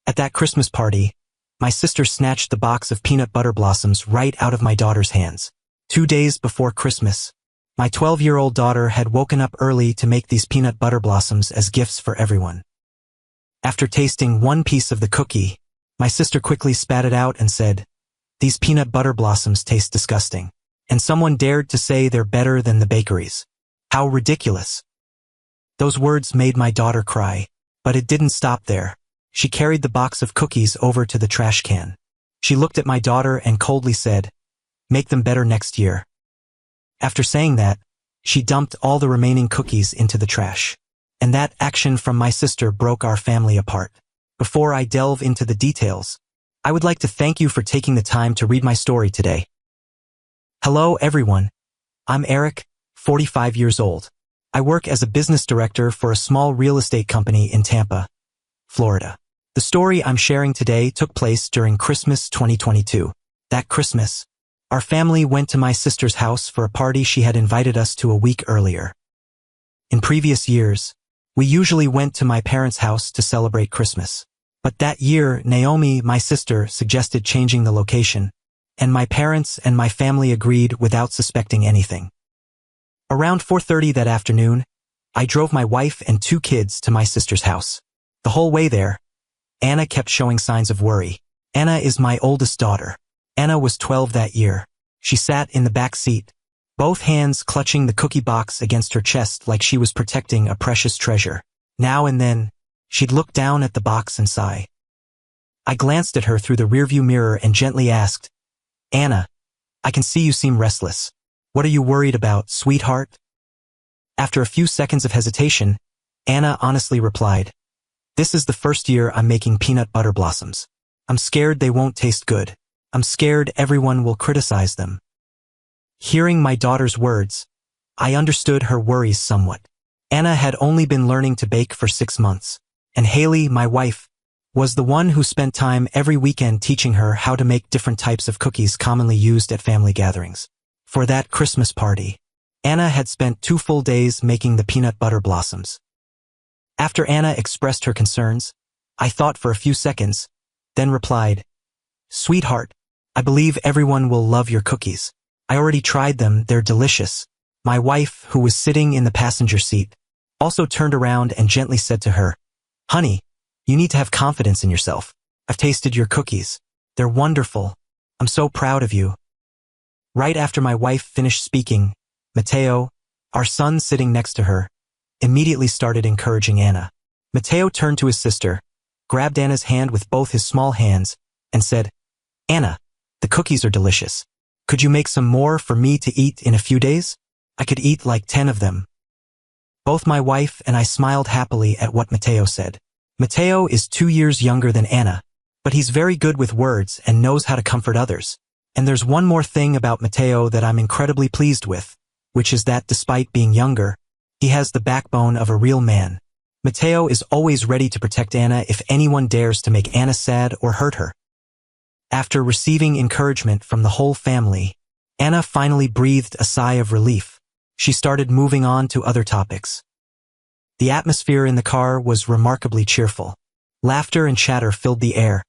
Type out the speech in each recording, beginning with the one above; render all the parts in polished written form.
At that Christmas party, my sister snatched the box of peanut butter blossoms right out of my daughter's hands. 2 days before Christmas, my 12-year-old daughter had woken up early to make these peanut butter blossoms as gifts for everyone. After tasting one piece of the cookie, my sister quickly spat it out and said, "These peanut butter blossoms taste disgusting. And someone dared to say they're better than the bakeries. How ridiculous." Those words made my daughter cry, but it didn't stop there. She carried the box of cookies over to the trash can. She looked at my daughter and coldly said, "Make them better next year." After saying that, she dumped all the remaining cookies into the trash. And that action from my sister broke our family apart. Before I delve into the details, I would like to thank you for taking the time to read my story today. Hello everyone, I'm Eric, 45 years old. I work as a business director for a small real estate company in Tampa, Florida. The story I'm sharing today took place during Christmas 2022. That Christmas, our family went to my sister's house for a party she had invited us to a week earlier. In previous years, we usually went to my parents' house to celebrate Christmas. But that year, Naomi, my sister, suggested changing the location, and my parents and my family agreed without suspecting anything. Around 4:30 that afternoon, I drove my wife and 2 kids to my sister's house. The whole way there, Anna kept showing signs of worry. Anna is my oldest daughter. Anna was 12 that year. She sat in the back seat, both hands clutching the cookie box against her chest like she was protecting a precious treasure. Now and then, she'd look down at the box and sigh. I glanced at her through the rearview mirror and gently asked, "Anna, I can see you seem restless. What are you worried about, sweetheart?" After a few seconds of hesitation, Anna honestly replied, "This is the first year I'm making peanut butter blossoms. I'm scared they won't taste good. I'm scared everyone will criticize them." Hearing my daughter's words, I understood her worries somewhat. Anna had only been learning to bake for 6 months, and Haley, my wife, was the one who spent time every weekend teaching her how to make different types of cookies commonly used at family gatherings. For that Christmas party, Anna had spent 2 full days making the peanut butter blossoms. After Anna expressed her concerns, I thought for a few seconds, then replied, "Sweetheart, I believe everyone will love your cookies. I already tried them, they're delicious." My wife, who was sitting in the passenger seat, also turned around and gently said to her, "Honey, you need to have confidence in yourself. I've tasted your cookies. They're wonderful. I'm so proud of you." Right after my wife finished speaking, Mateo, our son sitting next to her, immediately started encouraging Anna. Mateo turned to his sister, grabbed Anna's hand with both his small hands, and said, "Anna, the cookies are delicious. Could you make some more for me to eat in a few days? I could eat like 10 of them." Both my wife and I smiled happily at what Mateo said. Mateo is 2 years younger than Anna, but he's very good with words and knows how to comfort others. And there's one more thing about Mateo that I'm incredibly pleased with, which is that despite being younger, he has the backbone of a real man. Mateo is always ready to protect Anna if anyone dares to make Anna sad or hurt her. After receiving encouragement from the whole family, Anna finally breathed a sigh of relief. She started moving on to other topics. The atmosphere in the car was remarkably cheerful. Laughter and chatter filled the air.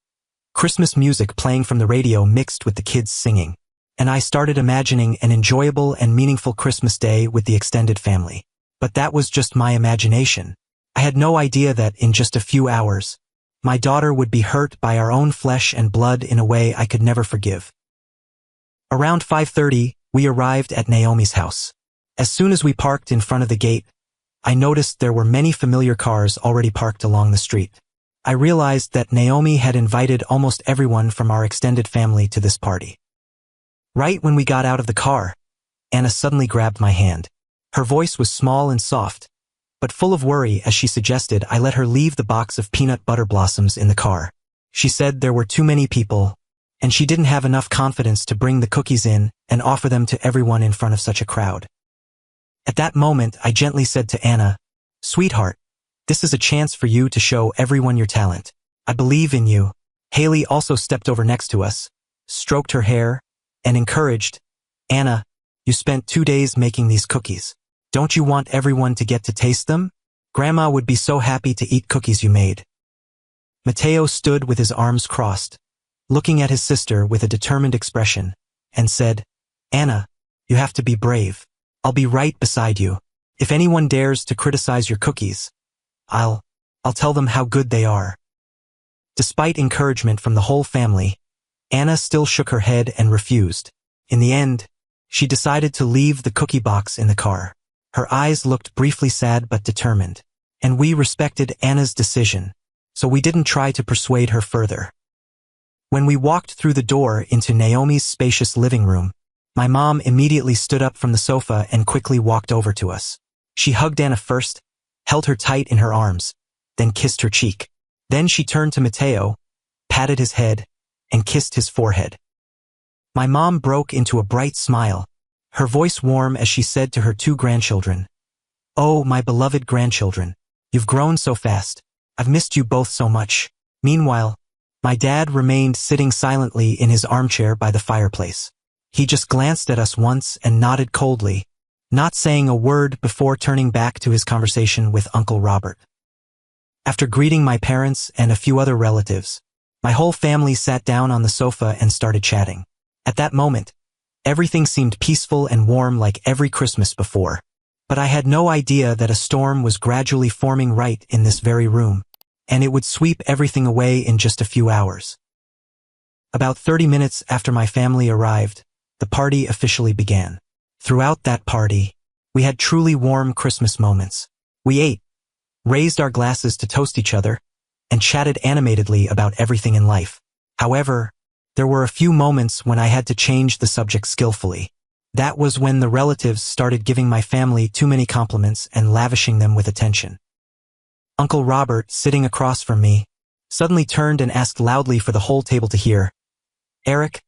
Christmas music playing from the radio mixed with the kids singing. And I started imagining an enjoyable and meaningful Christmas day with the extended family. But that was just my imagination. I had no idea that in just a few hours, my daughter would be hurt by our own flesh and blood in a way I could never forgive. Around 5:30, we arrived at Naomi's house. As soon as we parked in front of the gate, I noticed there were many familiar cars already parked along the street. I realized that Naomi had invited almost everyone from our extended family to this party. Right when we got out of the car, Anna suddenly grabbed my hand. Her voice was small and soft, but full of worry as she suggested I let her leave the box of peanut butter blossoms in the car. She said there were too many people, and she didn't have enough confidence to bring the cookies in and offer them to everyone in front of such a crowd. At that moment, I gently said to Anna, "Sweetheart, this is a chance for you to show everyone your talent. I believe in you." Haley also stepped over next to us, stroked her hair, and encouraged, "Anna, you spent 2 days making these cookies. Don't you want everyone to get to taste them? Grandma would be so happy to eat cookies you made." Mateo stood with his arms crossed, looking at his sister with a determined expression, and said, "Anna, you have to be brave. I'll be right beside you. If anyone dares to criticize your cookies, I'll tell them how good they are." Despite encouragement from the whole family, Anna still shook her head and refused. In the end, she decided to leave the cookie box in the car. Her eyes looked briefly sad but determined, and we respected Anna's decision, so we didn't try to persuade her further. When we walked through the door into Naomi's spacious living room, my mom immediately stood up from the sofa and quickly walked over to us. She hugged Anna first, held her tight in her arms, then kissed her cheek. Then she turned to Mateo, patted his head, and kissed his forehead. My mom broke into a bright smile, her voice warm as she said to her 2 grandchildren, "Oh, my beloved grandchildren, you've grown so fast. I've missed you both so much." Meanwhile, my dad remained sitting silently in his armchair by the fireplace. He just glanced at us once and nodded coldly, not saying a word before turning back to his conversation with Uncle Robert. After greeting my parents and a few other relatives, my whole family sat down on the sofa and started chatting. At that moment, everything seemed peaceful and warm like every Christmas before, but I had no idea that a storm was gradually forming right in this very room, and it would sweep everything away in just a few hours. About 30 minutes after my family arrived, the party officially began. Throughout that party, we had truly warm Christmas moments. We ate, raised our glasses to toast each other, and chatted animatedly about everything in life. However, there were a few moments when I had to change the subject skillfully. That was when the relatives started giving my family too many compliments and lavishing them with attention. Uncle Robert, sitting across from me, suddenly turned and asked loudly for the whole table to hear, "Eric,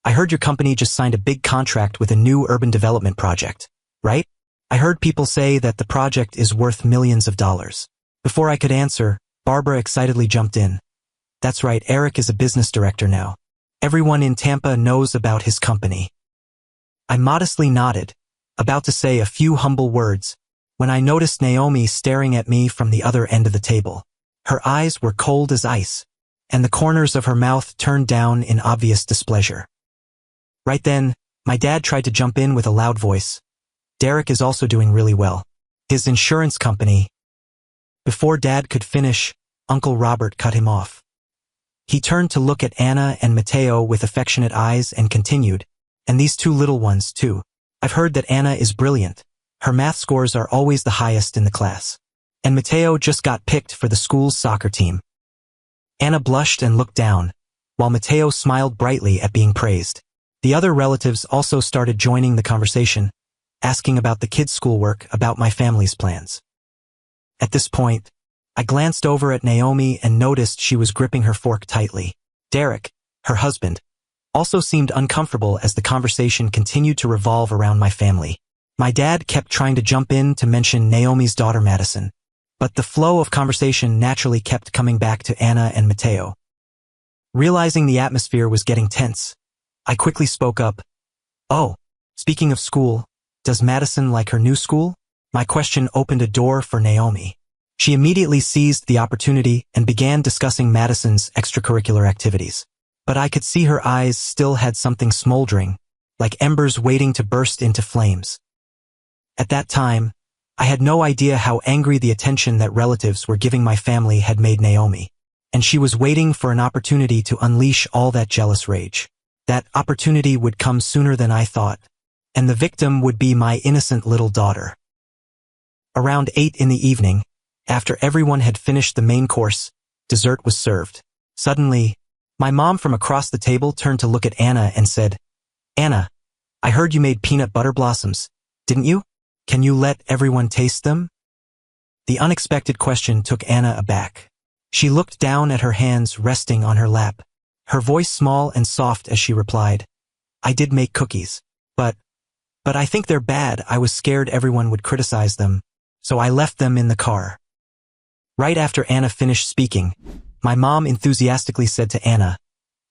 I heard your company just signed a big contract with a new urban development project, right? I heard people say that the project is worth millions of dollars." Before I could answer, Barbara excitedly jumped in. "That's right, Eric is a business director now. Everyone in Tampa knows about his company." I modestly nodded, about to say a few humble words, when I noticed Naomi staring at me from the other end of the table. Her eyes were cold as ice, and the corners of her mouth turned down in obvious displeasure. Right then, my dad tried to jump in with a loud voice. "Derek is also doing really well. His insurance company—" Before Dad could finish, Uncle Robert cut him off. He turned to look at Anna and Mateo with affectionate eyes and continued, "And these 2 little ones, too. I've heard that Anna is brilliant. Her math scores are always the highest in the class. And Mateo just got picked for the school's soccer team." Anna blushed and looked down, while Mateo smiled brightly at being praised. The other relatives also started joining the conversation, asking about the kids' schoolwork, about my family's plans. At this point, I glanced over at Naomi and noticed she was gripping her fork tightly. Derek, her husband, also seemed uncomfortable as the conversation continued to revolve around my family. My dad kept trying to jump in to mention Naomi's daughter Madison, but the flow of conversation naturally kept coming back to Anna and Mateo. Realizing the atmosphere was getting tense, I quickly spoke up. "Oh, speaking of school, does Madison like her new school?" My question opened a door for Naomi. She immediately seized the opportunity and began discussing Madison's extracurricular activities. But I could see her eyes still had something smoldering, like embers waiting to burst into flames. At that time, I had no idea how angry the attention that relatives were giving my family had made Naomi, and she was waiting for an opportunity to unleash all that jealous rage. That opportunity would come sooner than I thought, and the victim would be my innocent little daughter. Around 8 in the evening, after everyone had finished the main course, dessert was served. Suddenly, my mom from across the table turned to look at Anna and said, "Anna, I heard you made peanut butter blossoms, didn't you? Can you let everyone taste them?" The unexpected question took Anna aback. She looked down at her hands resting on her lap, her voice small and soft as she replied, "I did make cookies, but I think they're bad. I was scared everyone would criticize them, so I left them in the car." Right after Anna finished speaking, my mom enthusiastically said to Anna,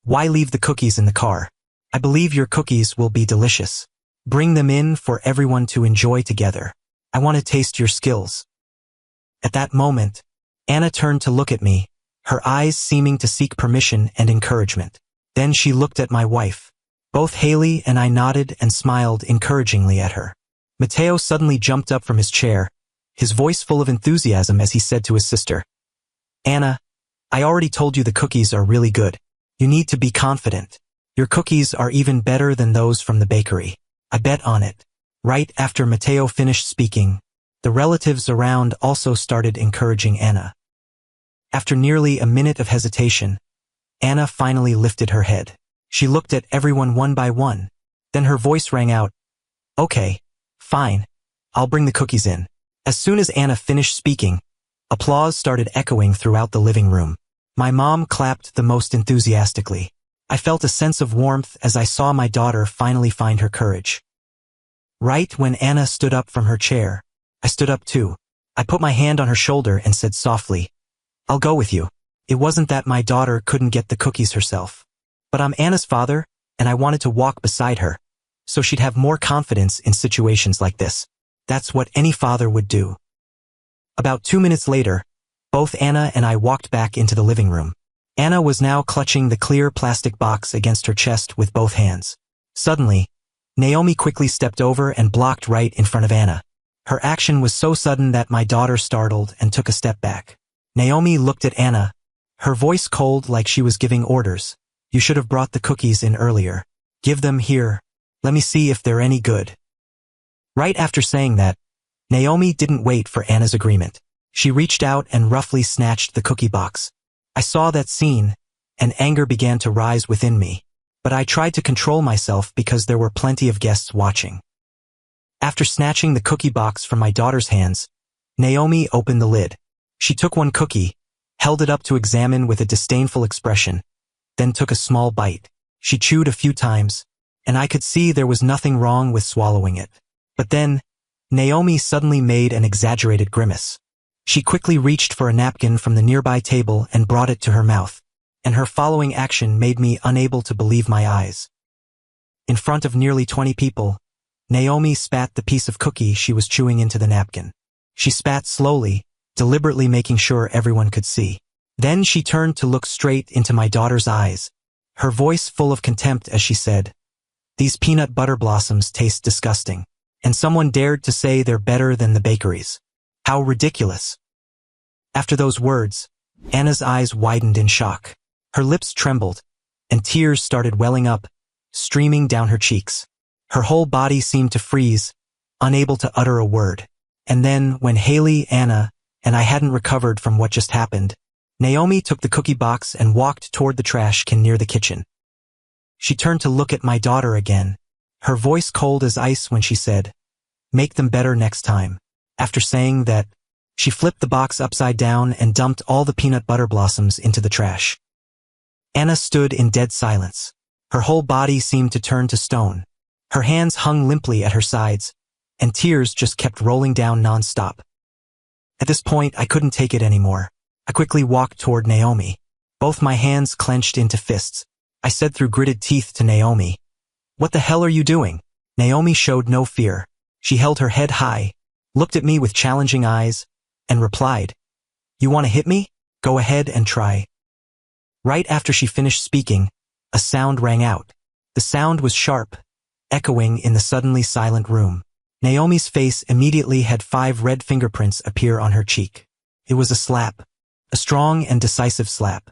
"Why leave the cookies in the car? I believe your cookies will be delicious. Bring them in for everyone to enjoy together. I want to taste your skills." At that moment, Anna turned to look at me, her eyes seeming to seek permission and encouragement. Then she looked at my wife. Both Haley and I nodded and smiled encouragingly at her. Mateo suddenly jumped up from his chair, his voice full of enthusiasm as he said to his sister, "Anna, I already told you the cookies are really good. You need to be confident. Your cookies are even better than those from the bakery. I bet on it." Right after Mateo finished speaking, the relatives around also started encouraging Anna. After nearly a minute of hesitation, Anna finally lifted her head. She looked at everyone one by one. Then her voice rang out, "Okay, fine. I'll bring the cookies in." As soon as Anna finished speaking, applause started echoing throughout the living room. My mom clapped the most enthusiastically. I felt a sense of warmth as I saw my daughter finally find her courage. Right when Anna stood up from her chair, I stood up too. I put my hand on her shoulder and said softly, "I'll go with you." It wasn't that my daughter couldn't get the cookies herself, but I'm Anna's father, and I wanted to walk beside her, so she'd have more confidence in situations like this. That's what any father would do. About 2 minutes later, both Anna and I walked back into the living room. Anna was now clutching the clear plastic box against her chest with both hands. Suddenly, Naomi quickly stepped over and blocked right in front of Anna. Her action was so sudden that my daughter startled and took a step back. Naomi looked at Anna, her voice cold like she was giving orders. "You should have brought the cookies in earlier. Give them here. Let me see if they're any good." Right after saying that, Naomi didn't wait for Anna's agreement. She reached out and roughly snatched the cookie box. I saw that scene, and anger began to rise within me, but I tried to control myself because there were plenty of guests watching. After snatching the cookie box from my daughter's hands, Naomi opened the lid. She took one cookie, held it up to examine with a disdainful expression, then took a small bite. She chewed a few times, and I could see there was nothing wrong with swallowing it. But then, Naomi suddenly made an exaggerated grimace. She quickly reached for a napkin from the nearby table and brought it to her mouth, and her following action made me unable to believe my eyes. In front of nearly 20 people, Naomi spat the piece of cookie she was chewing into the napkin. She spat slowly, deliberately making sure everyone could see. Then she turned to look straight into my daughter's eyes, her voice full of contempt as she said, "These peanut butter blossoms taste disgusting. And someone dared to say they're better than the bakeries. How ridiculous." After those words, Anna's eyes widened in shock. Her lips trembled, and tears started welling up, streaming down her cheeks. Her whole body seemed to freeze, unable to utter a word. And then, when Haley, Anna, and I hadn't recovered from what just happened, Naomi took the cookie box and walked toward the trash can near the kitchen. She turned to look at my daughter again, her voice cold as ice when she said, "Make them better next time." After saying that, she flipped the box upside down and dumped all the peanut butter blossoms into the trash. Anna stood in dead silence. Her whole body seemed to turn to stone. Her hands hung limply at her sides, and tears just kept rolling down non-stop. At this point, I couldn't take it anymore. I quickly walked toward Naomi. Both my hands clenched into fists. I said through gritted teeth to Naomi, "What the hell are you doing?" Naomi showed no fear. She held her head high, looked at me with challenging eyes, and replied, "You want to hit me? Go ahead and try." Right after she finished speaking, a sound rang out. The sound was sharp, echoing in the suddenly silent room. Naomi's face immediately had 5 red fingerprints appear on her cheek. It was a slap, a strong and decisive slap.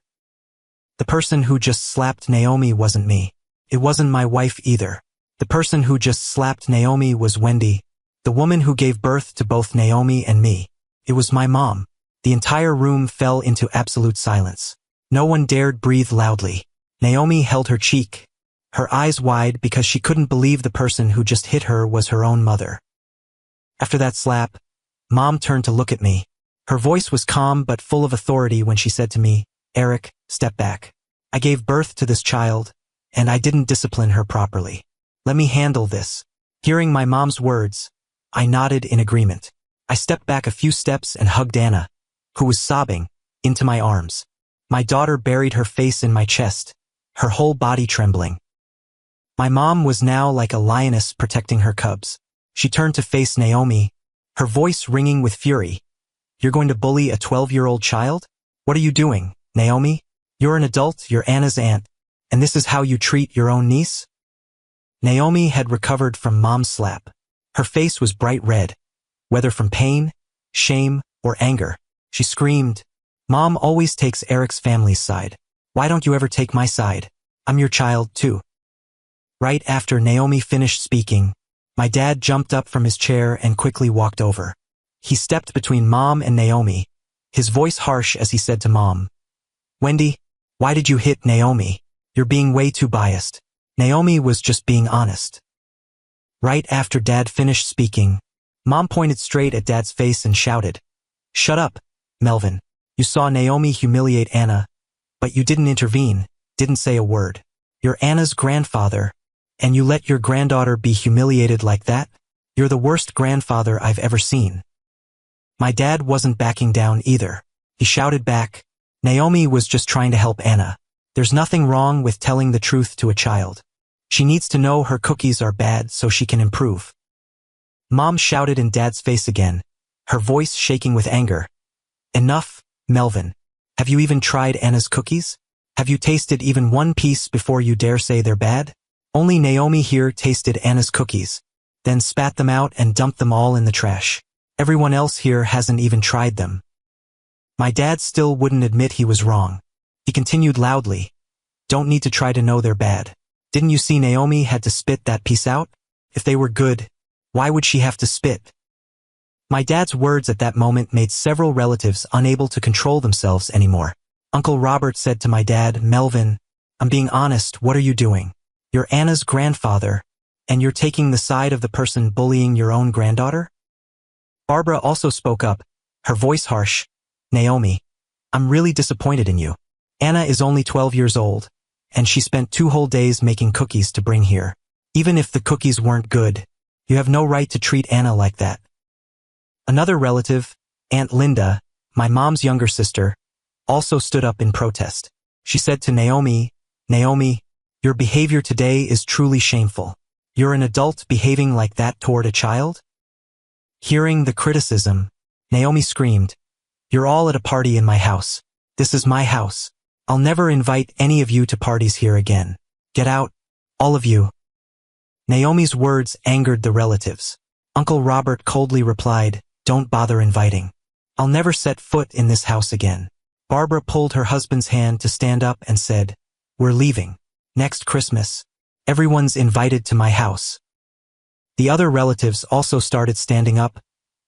The person who just slapped Naomi wasn't me. It wasn't my wife either. The person who just slapped Naomi was Wendy, the woman who gave birth to both Naomi and me. It was my mom. The entire room fell into absolute silence. No one dared breathe loudly. Naomi held her cheek, her eyes wide because she couldn't believe the person who just hit her was her own mother. After that slap, Mom turned to look at me. Her voice was calm but full of authority when she said to me, "Eric, step back. I gave birth to this child, and I didn't discipline her properly. Let me handle this." Hearing my mom's words, I nodded in agreement. I stepped back a few steps and hugged Anna, who was sobbing, into my arms. My daughter buried her face in my chest, her whole body trembling. My mom was now like a lioness protecting her cubs. She turned to face Naomi, her voice ringing with fury. "You're going to bully a 12-year-old child? What are you doing?" Naomi, you're an adult, you're Anna's aunt, and this is how you treat your own niece? Naomi had recovered from Mom's slap. Her face was bright red, whether from pain, shame, or anger. She screamed, Mom always takes Eric's family's side. Why don't you ever take my side? I'm your child too. Right after Naomi finished speaking, my dad jumped up from his chair and quickly walked over. He stepped between Mom and Naomi, his voice harsh as he said to Mom, Wendy, why did you hit Naomi? You're being way too biased. Naomi was just being honest. Right after Dad finished speaking, Mom pointed straight at Dad's face and shouted, Shut up, Melvin. You saw Naomi humiliate Anna, but you didn't intervene, didn't say a word. You're Anna's grandfather, and you let your granddaughter be humiliated like that? You're the worst grandfather I've ever seen. My dad wasn't backing down either. He shouted back, Naomi was just trying to help Anna. There's nothing wrong with telling the truth to a child. She needs to know her cookies are bad so she can improve. Mom shouted in Dad's face again, her voice shaking with anger. Enough, Melvin. Have you even tried Anna's cookies? Have you tasted even one piece before you dare say they're bad? Only Naomi here tasted Anna's cookies, then spat them out and dumped them all in the trash. Everyone else here hasn't even tried them. My dad still wouldn't admit he was wrong. He continued loudly, Don't need to try to know they're bad. Didn't you see Naomi had to spit that piece out? If they were good, why would she have to spit? My dad's words at that moment made several relatives unable to control themselves anymore. Uncle Robert said to my dad, Melvin, I'm being honest, what are you doing? You're Anna's grandfather, and you're taking the side of the person bullying your own granddaughter? Barbara also spoke up, her voice harsh, Naomi, I'm really disappointed in you. Anna is only 12 years old, and she spent 2 whole days making cookies to bring here. Even if the cookies weren't good, you have no right to treat Anna like that. Another relative, Aunt Linda, my mom's younger sister, also stood up in protest. She said to Naomi, Naomi, your behavior today is truly shameful. You're an adult behaving like that toward a child? Hearing the criticism, Naomi screamed, You're all at a party in my house. This is my house. I'll never invite any of you to parties here again. Get out, all of you. Naomi's words angered the relatives. Uncle Robert coldly replied, Don't bother inviting. I'll never set foot in this house again. Barbara pulled her husband's hand to stand up and said, We're leaving. Next Christmas, everyone's invited to my house. The other relatives also started standing up,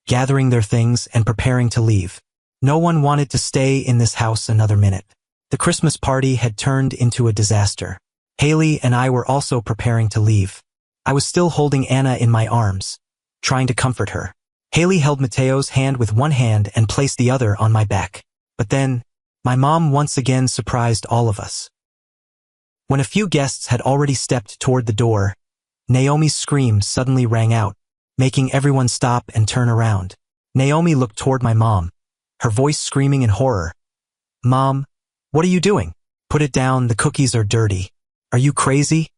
gathering their things and preparing to leave. No one wanted to stay in this house another minute. The Christmas party had turned into a disaster. Haley and I were also preparing to leave. I was still holding Anna in my arms, trying to comfort her. Haley held Mateo's hand with one hand and placed the other on my back. But then, my mom once again surprised all of us. When a few guests had already stepped toward the door, Naomi's scream suddenly rang out, making everyone stop and turn around. Naomi looked toward my mom, her voice screaming in horror. Mom, what are you doing? Put it down, the cookies are dirty. Are you crazy?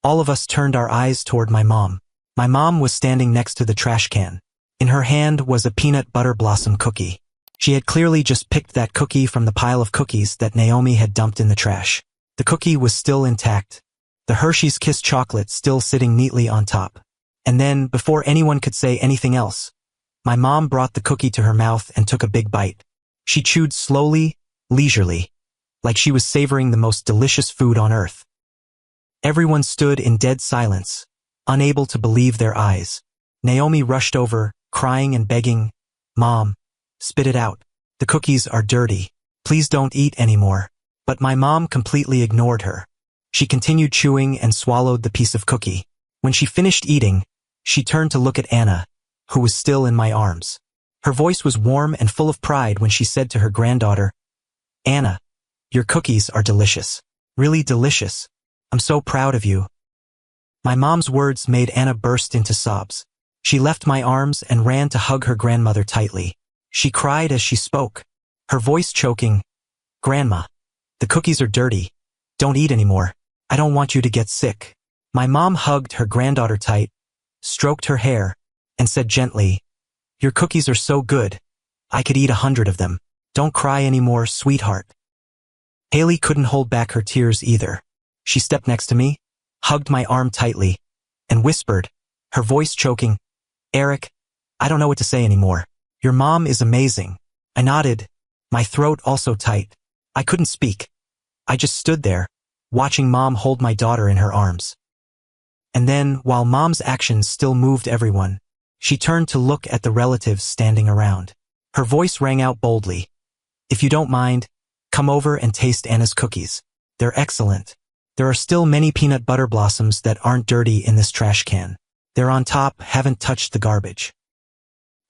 All of us turned our eyes toward my mom. My mom was standing next to the trash can. In her hand was a peanut butter blossom cookie. She had clearly just picked that cookie from the pile of cookies that Naomi had dumped in the trash. The cookie was still intact, the Hershey's Kiss chocolate still sitting neatly on top. And then, before anyone could say anything else, my mom brought the cookie to her mouth and took a big bite. She chewed slowly, leisurely, like she was savoring the most delicious food on earth. Everyone stood in dead silence, unable to believe their eyes. Naomi rushed over, crying and begging, Mom, spit it out. The cookies are dirty. Please don't eat anymore. But my mom completely ignored her. She continued chewing and swallowed the piece of cookie. When she finished eating, she turned to look at Anna, who was still in my arms. Her voice was warm and full of pride when she said to her granddaughter, Anna, your cookies are delicious. Really delicious. I'm so proud of you. My mom's words made Anna burst into sobs. She left my arms and ran to hug her grandmother tightly. She cried as she spoke, her voice choking, Grandma, the cookies are dirty. Don't eat anymore. I don't want you to get sick. My mom hugged her granddaughter tight, stroked her hair, and said gently, Your cookies are so good. I could eat 100 of them. Don't cry anymore, sweetheart. Haley couldn't hold back her tears either. She stepped next to me, hugged my arm tightly, and whispered, her voice choking, "Eric, I don't know what to say anymore. Your mom is amazing." I nodded, my throat also tight. I couldn't speak. I just stood there, watching Mom hold my daughter in her arms. And then, while Mom's actions still moved everyone, she turned to look at the relatives standing around. Her voice rang out boldly, "If you don't mind, come over and taste Anna's cookies. They're excellent. There are still many peanut butter blossoms that aren't dirty in this trash can. They're on top, haven't touched the garbage."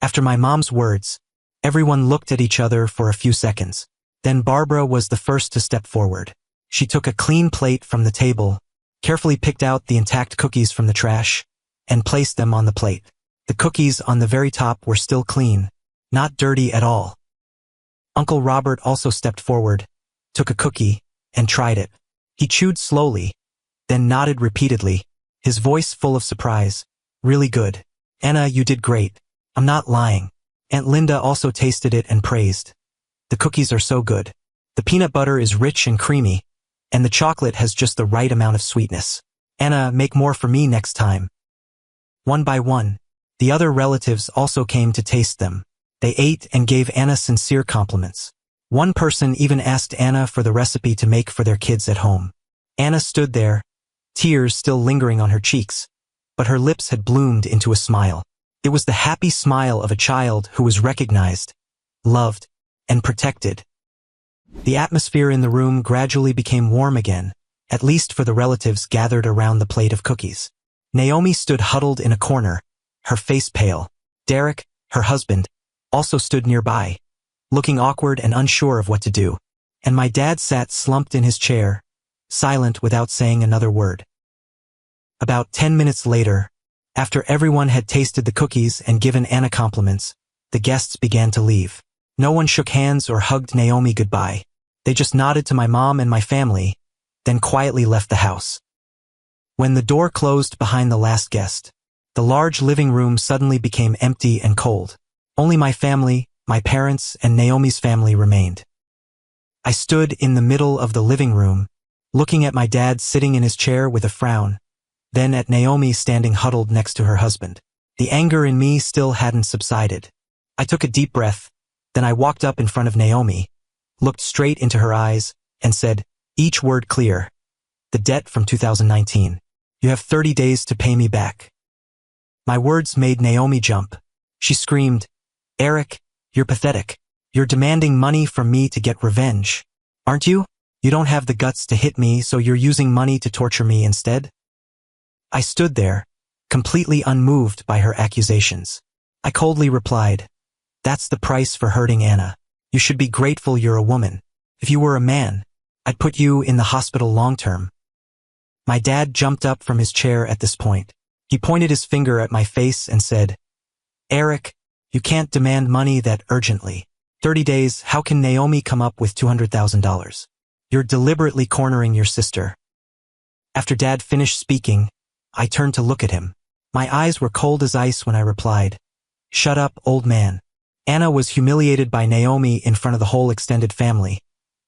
After my mom's words, everyone looked at each other for a few seconds. Then Barbara was the first to step forward. She took a clean plate from the table, carefully picked out the intact cookies from the trash, and placed them on the plate. The cookies on the very top were still clean, not dirty at all. Uncle Robert also stepped forward, took a cookie, and tried it. He chewed slowly, then nodded repeatedly, his voice full of surprise. "Really good. Anna, you did great. I'm not lying." Aunt Linda also tasted it and praised. "The cookies are so good. The peanut butter is rich and creamy, and the chocolate has just the right amount of sweetness. Anna, make more for me next time." One by one, the other relatives also came to taste them. They ate and gave Anna sincere compliments. One person even asked Anna for the recipe to make for their kids at home. Anna stood there, tears still lingering on her cheeks, but her lips had bloomed into a smile. It was the happy smile of a child who was recognized, loved, and protected. The atmosphere in the room gradually became warm again, at least for the relatives gathered around the plate of cookies. Naomi stood huddled in a corner, her face pale. Derek, her husband, also stood nearby, looking awkward and unsure of what to do. And my dad sat slumped in his chair, silent without saying another word. About 10 minutes later, after everyone had tasted the cookies and given Anna compliments, the guests began to leave. No one shook hands or hugged Naomi goodbye. They just nodded to my mom and my family, then quietly left the house. When the door closed behind the last guest, the large living room suddenly became empty and cold. Only my family, my parents, and Naomi's family remained. I stood in the middle of the living room, looking at my dad sitting in his chair with a frown, then at Naomi standing huddled next to her husband. The anger in me still hadn't subsided. I took a deep breath, then I walked up in front of Naomi, looked straight into her eyes, and said, each word clear, "The debt from 2019. You have 30 days to pay me back." My words made Naomi jump. She screamed, "Eric, you're pathetic. You're demanding money from me to get revenge, aren't you? You don't have the guts to hit me, so you're using money to torture me instead?" I stood there, completely unmoved by her accusations. I coldly replied, "That's the price for hurting Anna. You should be grateful you're a woman. If you were a man, I'd put you in the hospital long-term." My dad jumped up from his chair at this point. He pointed his finger at my face and said, "Eric, you can't demand money that urgently. 30 days, how can Naomi come up with $200,000? You're deliberately cornering your sister." After Dad finished speaking, I turned to look at him. My eyes were cold as ice when I replied, "Shut up, old man. Anna was humiliated by Naomi in front of the whole extended family,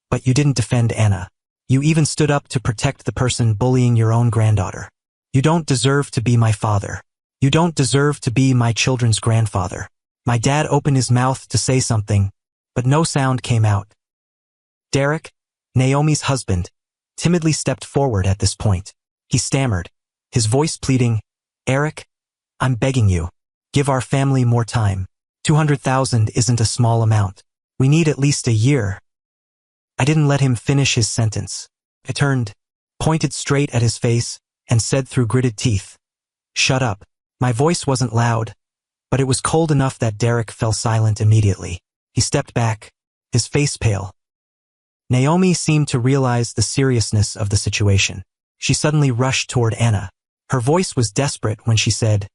but you didn't defend Anna. You even stood up to protect the person bullying your own granddaughter. You don't deserve to be my father. You don't deserve to be my children's grandfather." My dad opened his mouth to say something, but no sound came out. Derek, Naomi's husband, timidly stepped forward at this point. He stammered, his voice pleading, "Eric, I'm begging you, give our family more time. 200,000 isn't a small amount. We need at least a year." I didn't let him finish his sentence. I turned, pointed straight at his face, and said through gritted teeth, "Shut up." My voice wasn't loud, but it was cold enough that Derek fell silent immediately. He stepped back, his face pale. Naomi seemed to realize the seriousness of the situation. She suddenly rushed toward Anna. Her voice was desperate when she said,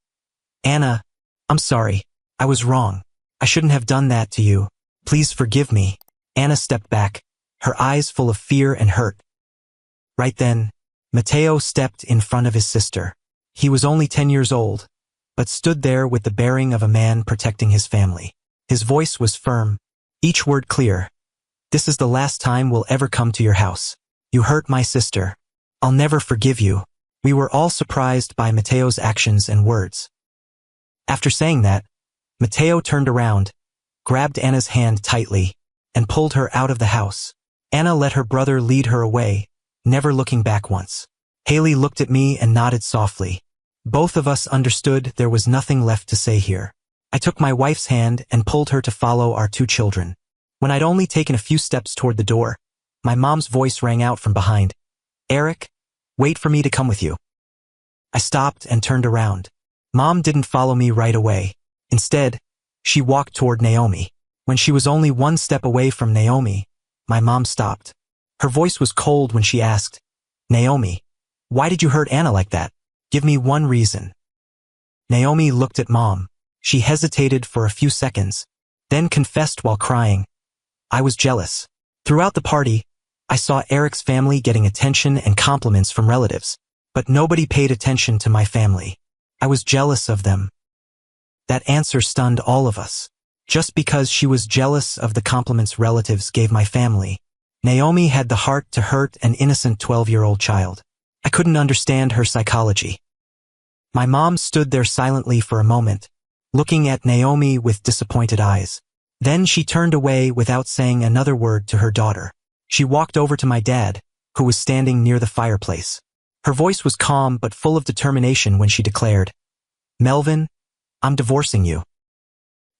"Anna, I'm sorry. I was wrong. I shouldn't have done that to you. Please forgive me." Anna stepped back, her eyes full of fear and hurt. Right then, Mateo stepped in front of his sister. He was only 10 years old, but stood there with the bearing of a man protecting his family. His voice was firm, each word clear. This is the last time we'll ever come to your house. You hurt my sister. I'll never forgive you. We were all surprised by Mateo's actions and words. After saying that, Mateo turned around, grabbed Anna's hand tightly, and pulled her out of the house. Anna let her brother lead her away, never looking back once. Haley looked at me and nodded softly. Both of us understood there was nothing left to say here. I took my wife's hand and pulled her to follow our 2 children. When I'd only taken a few steps toward the door, my mom's voice rang out from behind. "Eric, wait for me to come with you." I stopped and turned around. Mom didn't follow me right away. Instead, she walked toward Naomi. When she was only 1 step away from Naomi, my mom stopped. Her voice was cold when she asked, "Naomi, why did you hurt Anna like that? Give me one reason." Naomi looked at Mom. She hesitated for a few seconds, then confessed while crying, "I was jealous." Throughout the party, I saw Eric's family getting attention and compliments from relatives, but nobody paid attention to my family. I was jealous of them. That answer stunned all of us. Just because she was jealous of the compliments relatives gave my family, Naomi had the heart to hurt an innocent 12-year-old child. I couldn't understand her psychology. My mom stood there silently for a moment, looking at Naomi with disappointed eyes. Then she turned away without saying another word to her daughter. She walked over to my dad, who was standing near the fireplace. Her voice was calm but full of determination when she declared, "Melvin, I'm divorcing you."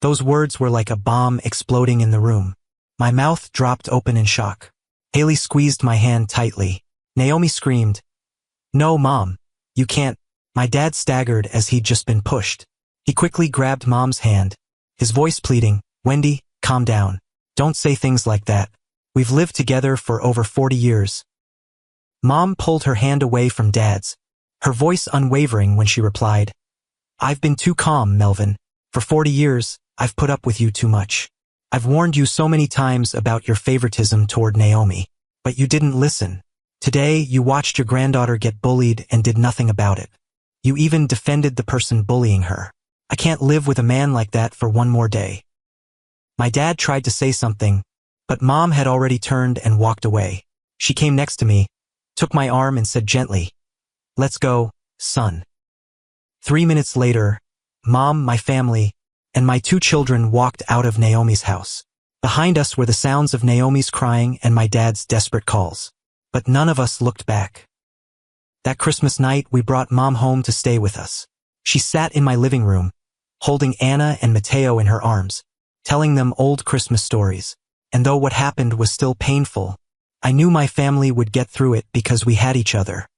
Those words were like a bomb exploding in the room. My mouth dropped open in shock. Haley squeezed my hand tightly. Naomi screamed, "No, Mom, you can't." My dad staggered as he'd just been pushed. He quickly grabbed Mom's hand, his voice pleading, "Wendy, calm down. Don't say things like that. We've lived together for over 40 years. Mom pulled her hand away from Dad's, her voice unwavering when she replied, "I've been too calm, Melvin. For 40 years, I've put up with you too much. I've warned you so many times about your favoritism toward Naomi, but you didn't listen. Today, you watched your granddaughter get bullied and did nothing about it. You even defended the person bullying her. I can't live with a man like that for one more day." My dad tried to say something, but Mom had already turned and walked away. She came next to me, took my arm and said gently, "Let's go, son." 3 minutes later, Mom, my family, and my 2 children walked out of Naomi's house. Behind us were the sounds of Naomi's crying and my dad's desperate calls. But none of us looked back. That Christmas night, we brought Mom home to stay with us. She sat in my living room, holding Anna and Mateo in her arms, telling them old Christmas stories. And though what happened was still painful, I knew my family would get through it because we had each other.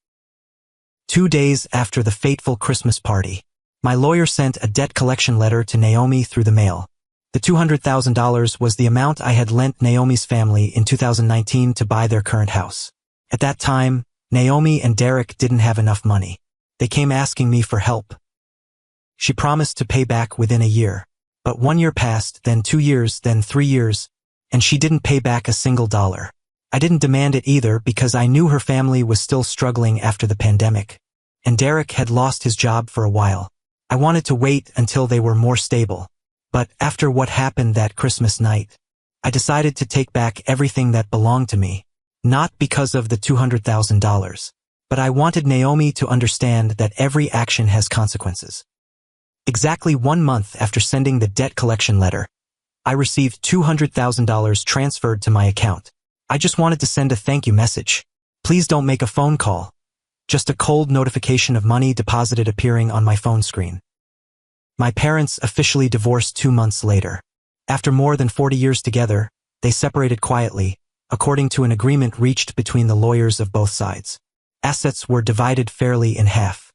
2 days after the fateful Christmas party, my lawyer sent a debt collection letter to Naomi through the mail. The $200,000 was the amount I had lent Naomi's family in 2019 to buy their current house. At that time, Naomi and Derek didn't have enough money. They came asking me for help. She promised to pay back within a year. But 1 year passed, then 2 years, then 3 years, and she didn't pay back a single dollar. I didn't demand it either because I knew her family was still struggling after the pandemic, and Derek had lost his job for a while. I wanted to wait until they were more stable. But after what happened that Christmas night, I decided to take back everything that belonged to me. Not because of the $200,000, but I wanted Naomi to understand that every action has consequences. Exactly 1 month after sending the debt collection letter, I received $200,000 transferred to my account. I just wanted to send a thank you message. Please don't make a phone call. Just a cold notification of money deposited appearing on my phone screen. My parents officially divorced 2 months later. After more than 40 years together, they separated quietly, according to an agreement reached between the lawyers of both sides. Assets were divided fairly in half.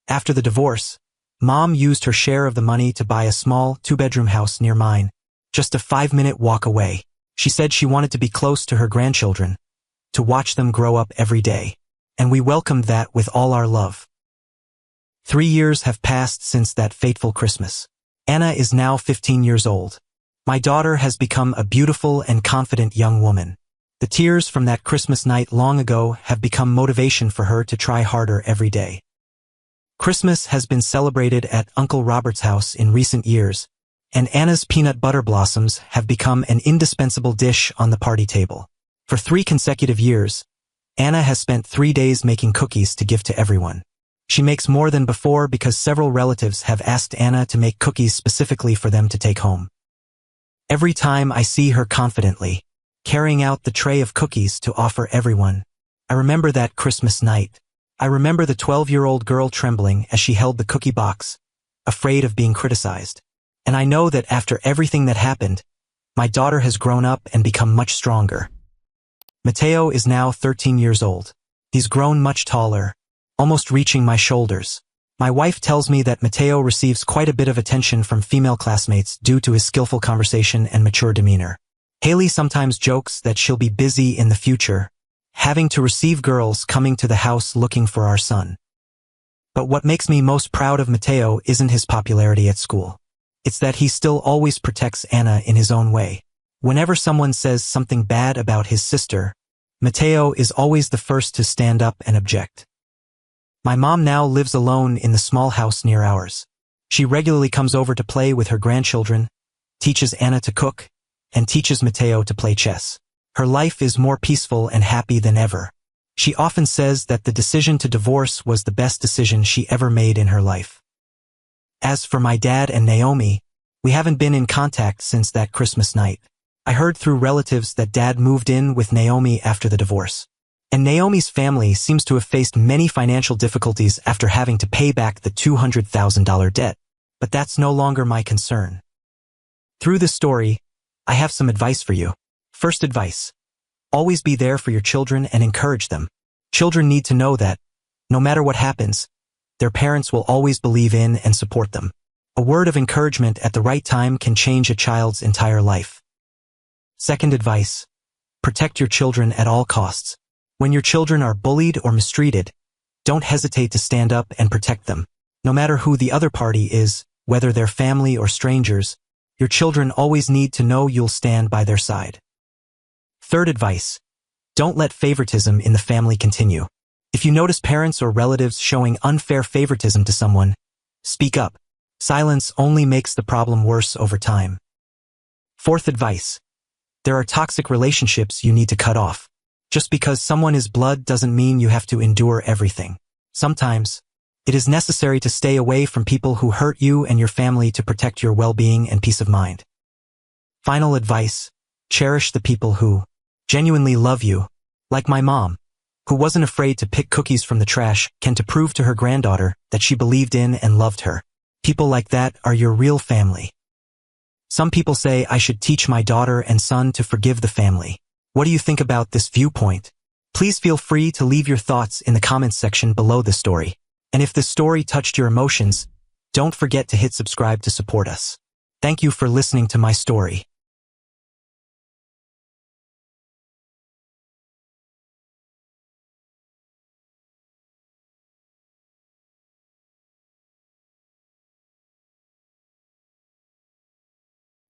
After the divorce, Mom used her share of the money to buy a small 2-bedroom house near mine, just a 5-minute walk away. She said she wanted to be close to her grandchildren, to watch them grow up every day, and we welcomed that with all our love. 3 years have passed since that fateful Christmas. Anna is now 15 years old. My daughter has become a beautiful and confident young woman. The tears from that Christmas night long ago have become motivation for her to try harder every day. Christmas has been celebrated at Uncle Robert's house in recent years, and Anna's peanut butter blossoms have become an indispensable dish on the party table. For 3 consecutive years, Anna has spent 3 days making cookies to give to everyone. She makes more than before because several relatives have asked Anna to make cookies specifically for them to take home. Every time I see her confidently carrying out the tray of cookies to offer everyone, I remember that Christmas night. I remember the 12-year-old girl trembling as she held the cookie box, afraid of being criticized. And I know that after everything that happened, my daughter has grown up and become much stronger. Mateo is now 13 years old. He's grown much taller, almost reaching my shoulders. My wife tells me that Mateo receives quite a bit of attention from female classmates due to his skillful conversation and mature demeanor. Haley sometimes jokes that she'll be busy in the future, having to receive girls coming to the house looking for our son. But what makes me most proud of Mateo isn't his popularity at school. It's that he still always protects Anna in his own way. Whenever someone says something bad about his sister, Mateo is always the first to stand up and object. My mom now lives alone in the small house near ours. She regularly comes over to play with her grandchildren, teaches Anna to cook, and teaches Mateo to play chess. Her life is more peaceful and happy than ever. She often says that the decision to divorce was the best decision she ever made in her life. As for my dad and Naomi, we haven't been in contact since that Christmas night. I heard through relatives that Dad moved in with Naomi after the divorce. And Naomi's family seems to have faced many financial difficulties after having to pay back the $200,000 debt. But that's no longer my concern. Through this story, I have some advice for you. First advice: always be there for your children and encourage them. Children need to know that, no matter what happens, their parents will always believe in and support them. A word of encouragement at the right time can change a child's entire life. Second advice: protect your children at all costs. When your children are bullied or mistreated, don't hesitate to stand up and protect them. No matter who the other party is, whether they're family or strangers, your children always need to know you'll stand by their side. Third advice: don't let favoritism in the family continue. If you notice parents or relatives showing unfair favoritism to someone, speak up. Silence only makes the problem worse over time. Fourth advice: there are toxic relationships you need to cut off. Just because someone is blood doesn't mean you have to endure everything. Sometimes, it is necessary to stay away from people who hurt you and your family to protect your well-being and peace of mind. Final advice: cherish the people who genuinely love you. Like my mom, who wasn't afraid to pick cookies from the trash can to prove to her granddaughter that she believed in and loved her. People like that are your real family. Some people say I should teach my daughter and son to forgive the family. What do you think about this viewpoint? Please feel free to leave your thoughts in the comments section below the story. And if this story touched your emotions, don't forget to hit subscribe to support us. Thank you for listening to my story.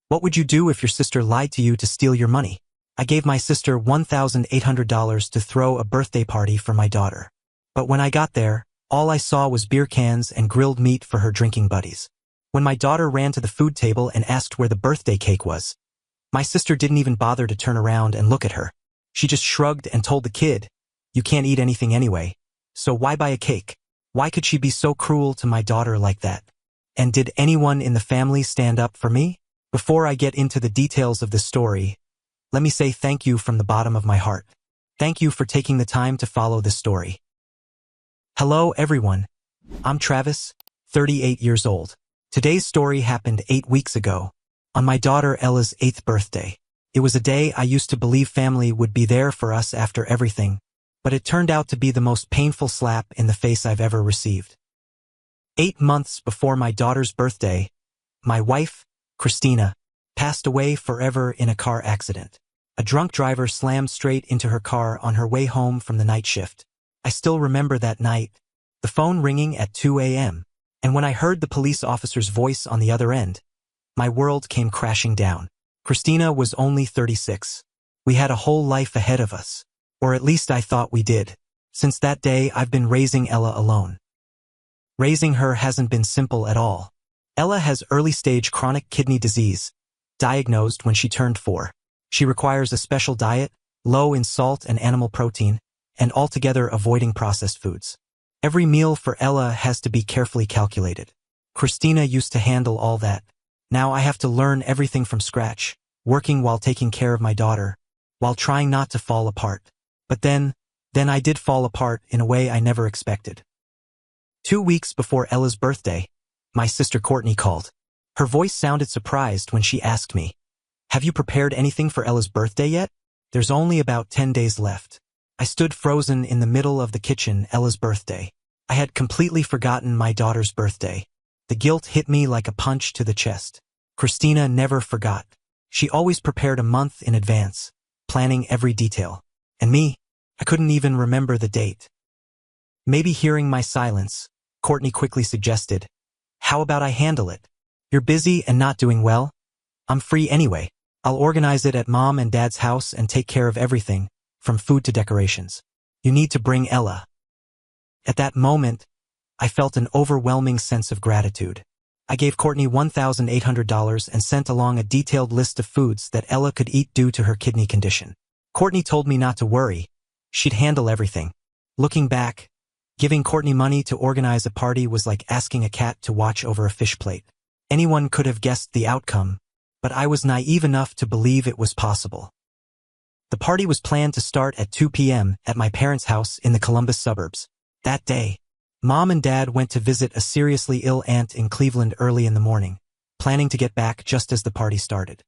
What would you do if your sister lied to you to steal your money? I gave my sister $1,800 to throw a birthday party for my daughter. But when I got there, all I saw was beer cans and grilled meat for her drinking buddies. When my daughter ran to the food table and asked where the birthday cake was, my sister didn't even bother to turn around and look at her. She just shrugged and told the kid, "You can't eat anything anyway, so why buy a cake?" Why could she be so cruel to my daughter like that? And did anyone in the family stand up for me? Before I get into the details of this story, let me say thank you from the bottom of my heart. Thank you for taking the time to follow this story. Hello everyone, I'm Travis, 38 years old. Today's story happened 8 weeks ago, on my daughter Ella's 8th birthday. It was a day I used to believe family would be there for us after everything, but it turned out to be the most painful slap in the face I've ever received. 8 months before my daughter's birthday, my wife, Christina, passed away forever in a car accident. A drunk driver slammed straight into her car on her way home from the night shift. I still remember that night, the phone ringing at 2 a.m., and when I heard the police officer's voice on the other end, my world came crashing down. Christina was only 36. We had a whole life ahead of us, or at least I thought we did. Since that day, I've been raising Ella alone. Raising her hasn't been simple at all. Ella has early-stage chronic kidney disease, diagnosed when she turned 4. She requires a special diet, low in salt and animal protein, and altogether avoiding processed foods. Every meal for Ella has to be carefully calculated. Christina used to handle all that. Now I have to learn everything from scratch, working while taking care of my daughter, while trying not to fall apart. But then I did fall apart in a way I never expected. 2 weeks before Ella's birthday, my sister Courtney called. Her voice sounded surprised when she asked me, "Have you prepared anything for Ella's birthday yet? There's only about 10 days left." I stood frozen in the middle of the kitchen. Ella's birthday. I had completely forgotten my daughter's birthday. The guilt hit me like a punch to the chest. Christina never forgot. She always prepared a month in advance, planning every detail. And me, I couldn't even remember the date. Maybe hearing my silence, Courtney quickly suggested, "How about I handle it? You're busy and not doing well? I'm free anyway. I'll organize it at Mom and Dad's house and take care of everything, from food to decorations. You need to bring Ella." At that moment, I felt an overwhelming sense of gratitude. I gave Courtney $1,800 and sent along a detailed list of foods that Ella could eat due to her kidney condition. Courtney told me not to worry. She'd handle everything. Looking back, giving Courtney money to organize a party was like asking a cat to watch over a fish plate. Anyone could have guessed the outcome, but I was naive enough to believe it was possible. The party was planned to start at 2 p.m. at my parents' house in the Columbus suburbs. That day, Mom and Dad went to visit a seriously ill aunt in Cleveland early in the morning, planning to get back just as the party started.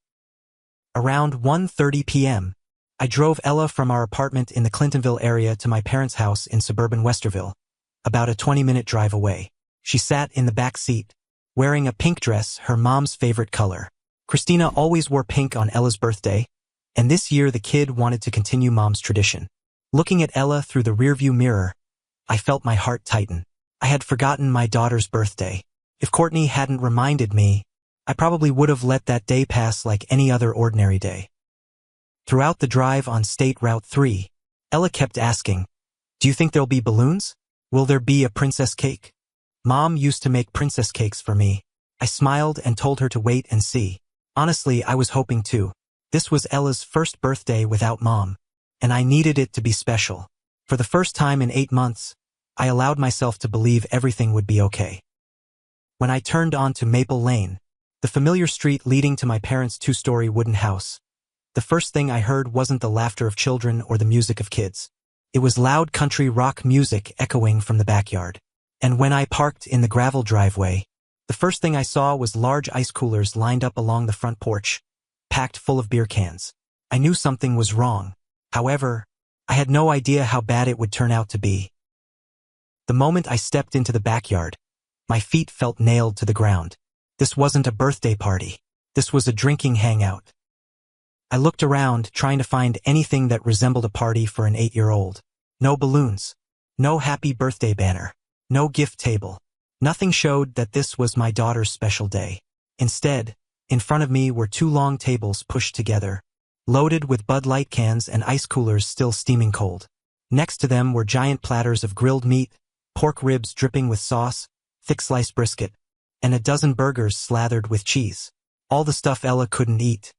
Around 1:30 p.m., I drove Ella from our apartment in the Clintonville area to my parents' house in suburban Westerville, about a 20-minute drive away. She sat in the back seat, wearing a pink dress, her mom's favorite color. Christina always wore pink on Ella's birthday, and this year the kid wanted to continue Mom's tradition. Looking at Ella through the rearview mirror, I felt my heart tighten. I had forgotten my daughter's birthday. If Courtney hadn't reminded me, I probably would have let that day pass like any other ordinary day. Throughout the drive on State Route 3, Ella kept asking, "Do you think there'll be balloons? Will there be a princess cake?" Mom used to make princess cakes for me. I smiled and told her to wait and see. Honestly, I was hoping too. This was Ella's first birthday without Mom, and I needed it to be special. For the first time in 8 months, I allowed myself to believe everything would be okay. When I turned onto Maple Lane, the familiar street leading to my parents' 2-story wooden house, the first thing I heard wasn't the laughter of children or the music of kids. It was loud country rock music echoing from the backyard. And when I parked in the gravel driveway, the first thing I saw was large ice coolers lined up along the front porch, packed full of beer cans. I knew something was wrong. However, I had no idea how bad it would turn out to be. The moment I stepped into the backyard, my feet felt nailed to the ground. This wasn't a birthday party. This was a drinking hangout. I looked around, trying to find anything that resembled a party for an 8-year-old. No balloons. No happy birthday banner. No gift table. Nothing showed that this was my daughter's special day. Instead, in front of me were 2 long tables pushed together, loaded with Bud Light cans and ice coolers still steaming cold. Next to them were giant platters of grilled meat, pork ribs dripping with sauce, thick sliced brisket, and a dozen burgers slathered with cheese. All the stuff Ella couldn't eat.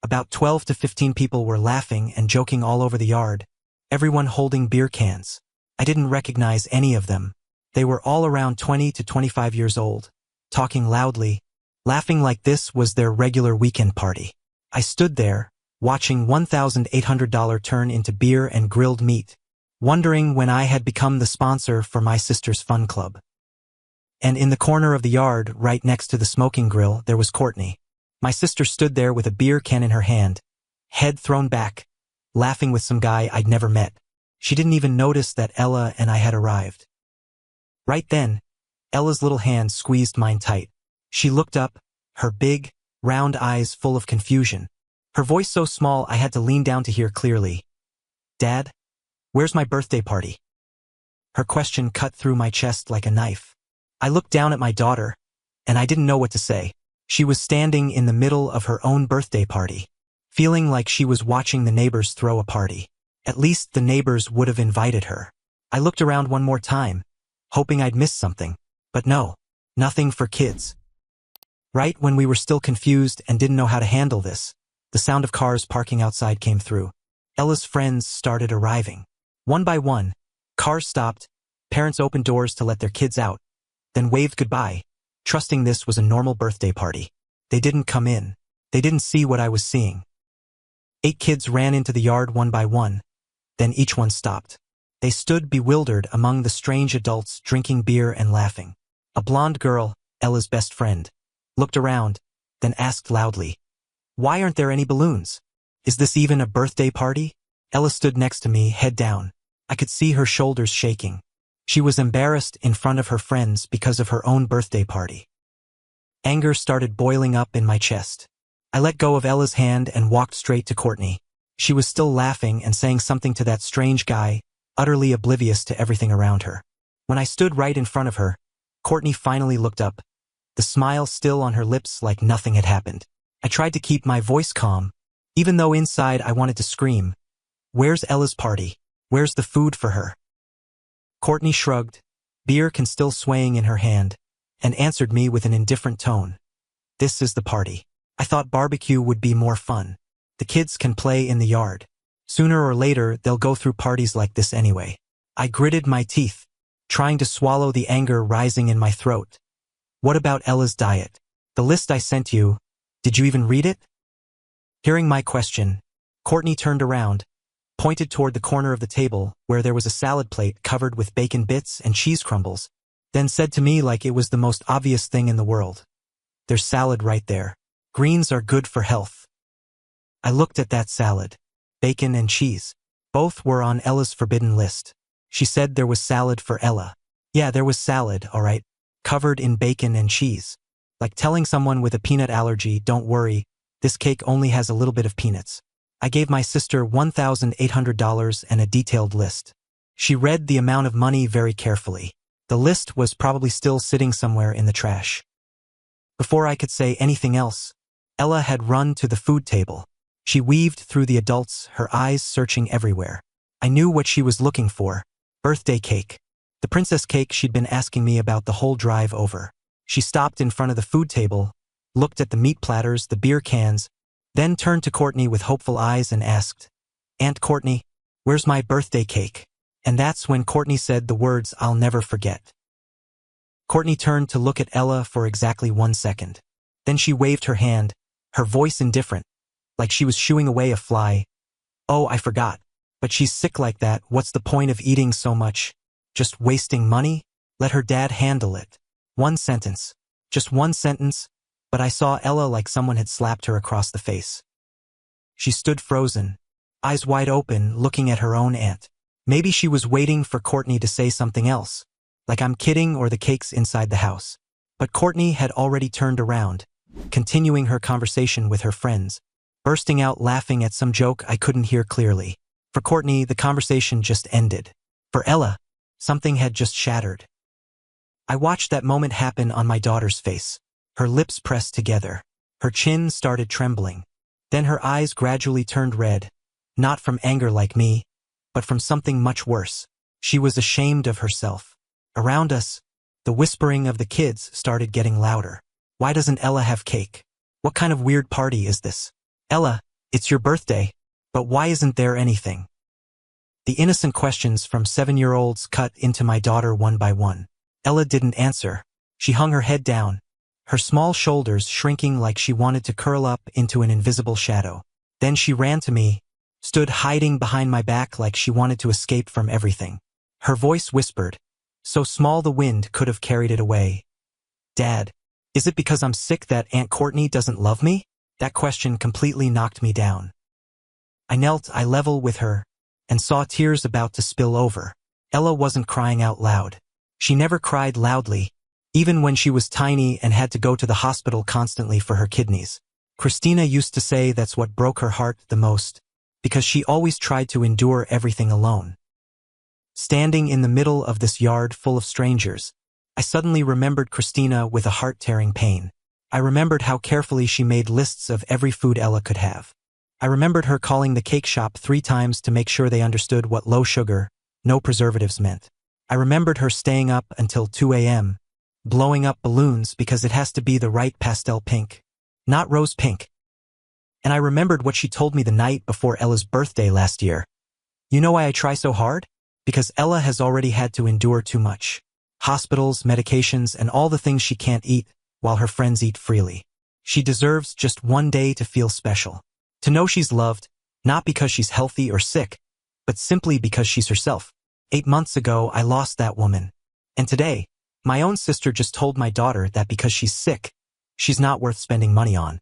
About 12 to 15 people were laughing and joking all over the yard, everyone holding beer cans. I didn't recognize any of them. They were all around 20 to 25 years old, talking loudly, laughing like this was their regular weekend party. I stood there, watching $1,800 turn into beer and grilled meat, wondering when I had become the sponsor for my sister's fun club. And in the corner of the yard, right next to the smoking grill, there was Courtney. My sister stood there with a beer can in her hand, head thrown back, laughing with some guy I'd never met. She didn't even notice that Ella and I had arrived. Right then, Ella's little hand squeezed mine tight. She looked up, her big, round eyes full of confusion. Her voice so small I had to lean down to hear clearly. "Dad, where's my birthday party?" Her question cut through my chest like a knife. I looked down at my daughter, and I didn't know what to say. She was standing in the middle of her own birthday party, feeling like she was watching the neighbors throw a party. At least the neighbors would have invited her. I looked around one more time, hoping I'd missed something. But no, nothing for kids. Right when we were still confused and didn't know how to handle this, the sound of cars parking outside came through. Ella's friends started arriving. One by one, cars stopped, parents opened doors to let their kids out, then waved goodbye, trusting this was a normal birthday party. They didn't come in. They didn't see what I was seeing. 8 kids ran into the yard one by one, then each one stopped. They stood bewildered among the strange adults drinking beer and laughing. A blonde girl, Ella's best friend, looked around, then asked loudly, "Why aren't there any balloons? Is this even a birthday party?" Ella stood next to me, head down. I could see her shoulders shaking. She was embarrassed in front of her friends because of her own birthday party. Anger started boiling up in my chest. I let go of Ella's hand and walked straight to Courtney. She was still laughing and saying something to that strange guy, utterly oblivious to everything around her. When I stood right in front of her, Courtney finally looked up, the smile still on her lips like nothing had happened. I tried to keep my voice calm, even though inside I wanted to scream, "Where's Ella's party? Where's the food for her?" Courtney shrugged, beer can still swaying in her hand, and answered me with an indifferent tone. "This is the party. I thought barbecue would be more fun. The kids can play in the yard. Sooner or later, they'll go through parties like this anyway." I gritted my teeth, trying to swallow the anger rising in my throat. "What about Ella's diet? The list I sent you, did you even read it?" Hearing my question, Courtney turned around, pointed toward the corner of the table where there was a salad plate covered with bacon bits and cheese crumbles, then said to me like it was the most obvious thing in the world, "There's salad right there. Greens are good for health." I looked at that salad. Bacon and cheese. Both were on Ella's forbidden list. She said there was salad for Ella. Yeah, there was salad, all right, covered in bacon and cheese. Like telling someone with a peanut allergy, "Don't worry, this cake only has a little bit of peanuts." I gave my sister $1,800 and a detailed list. She read the amount of money very carefully. The list was probably still sitting somewhere in the trash. Before I could say anything else, Ella had run to the food table. She weaved through the adults, her eyes searching everywhere. I knew what she was looking for. Birthday cake. The princess cake she'd been asking me about the whole drive over. She stopped in front of the food table, looked at the meat platters, the beer cans, then turned to Courtney with hopeful eyes and asked, "Aunt Courtney, where's my birthday cake?" And that's when Courtney said the words I'll never forget. Courtney turned to look at Ella for exactly 1 second. Then she waved her hand, her voice indifferent, like she was shooing away a fly. "Oh, I forgot. But she's sick like that, what's the point of eating so much? Just wasting money? Let her dad handle it." 1 sentence. Just 1 sentence, but I saw Ella like someone had slapped her across the face. She stood frozen, eyes wide open, looking at her own aunt. Maybe she was waiting for Courtney to say something else, like "I'm kidding" or "the cake's inside the house." But Courtney had already turned around, continuing her conversation with her friends, bursting out laughing at some joke I couldn't hear clearly. For Courtney, the conversation just ended. For Ella, something had just shattered. I watched that moment happen on my daughter's face. Her lips pressed together. Her chin started trembling. Then her eyes gradually turned red, not from anger like me, but from something much worse. She was ashamed of herself. Around us, the whispering of the kids started getting louder. "Why doesn't Ella have cake? What kind of weird party is this? Ella, it's your birthday, but why isn't there anything?" The innocent questions from 7-year-olds cut into my daughter one by one. Ella didn't answer. She hung her head down, her small shoulders shrinking like she wanted to curl up into an invisible shadow. Then she ran to me, stood hiding behind my back like she wanted to escape from everything. Her voice whispered, so small the wind could have carried it away. "Dad, is it because I'm sick that Aunt Courtney doesn't love me?" That question completely knocked me down. I knelt eye level with her, and saw tears about to spill over. Ella wasn't crying out loud. She never cried loudly, even when she was tiny and had to go to the hospital constantly for her kidneys. Christina used to say that's what broke her heart the most, because she always tried to endure everything alone. Standing in the middle of this yard full of strangers, I suddenly remembered Christina with a heart-tearing pain. I remembered how carefully she made lists of every food Ella could have. I remembered her calling the cake shop 3 times to make sure they understood what low sugar, no preservatives meant. I remembered her staying up until 2 a.m., blowing up balloons because it has to be the right pastel pink, not rose pink. And I remembered what she told me the night before Ella's birthday last year. You know why I try so hard? Because Ella has already had to endure too much. Hospitals, medications, and all the things she can't eat, while her friends eat freely. She deserves just one day to feel special. To know she's loved, not because she's healthy or sick, but simply because she's herself. 8 months ago, I lost that woman. And today, my own sister just told my daughter that because she's sick, she's not worth spending money on.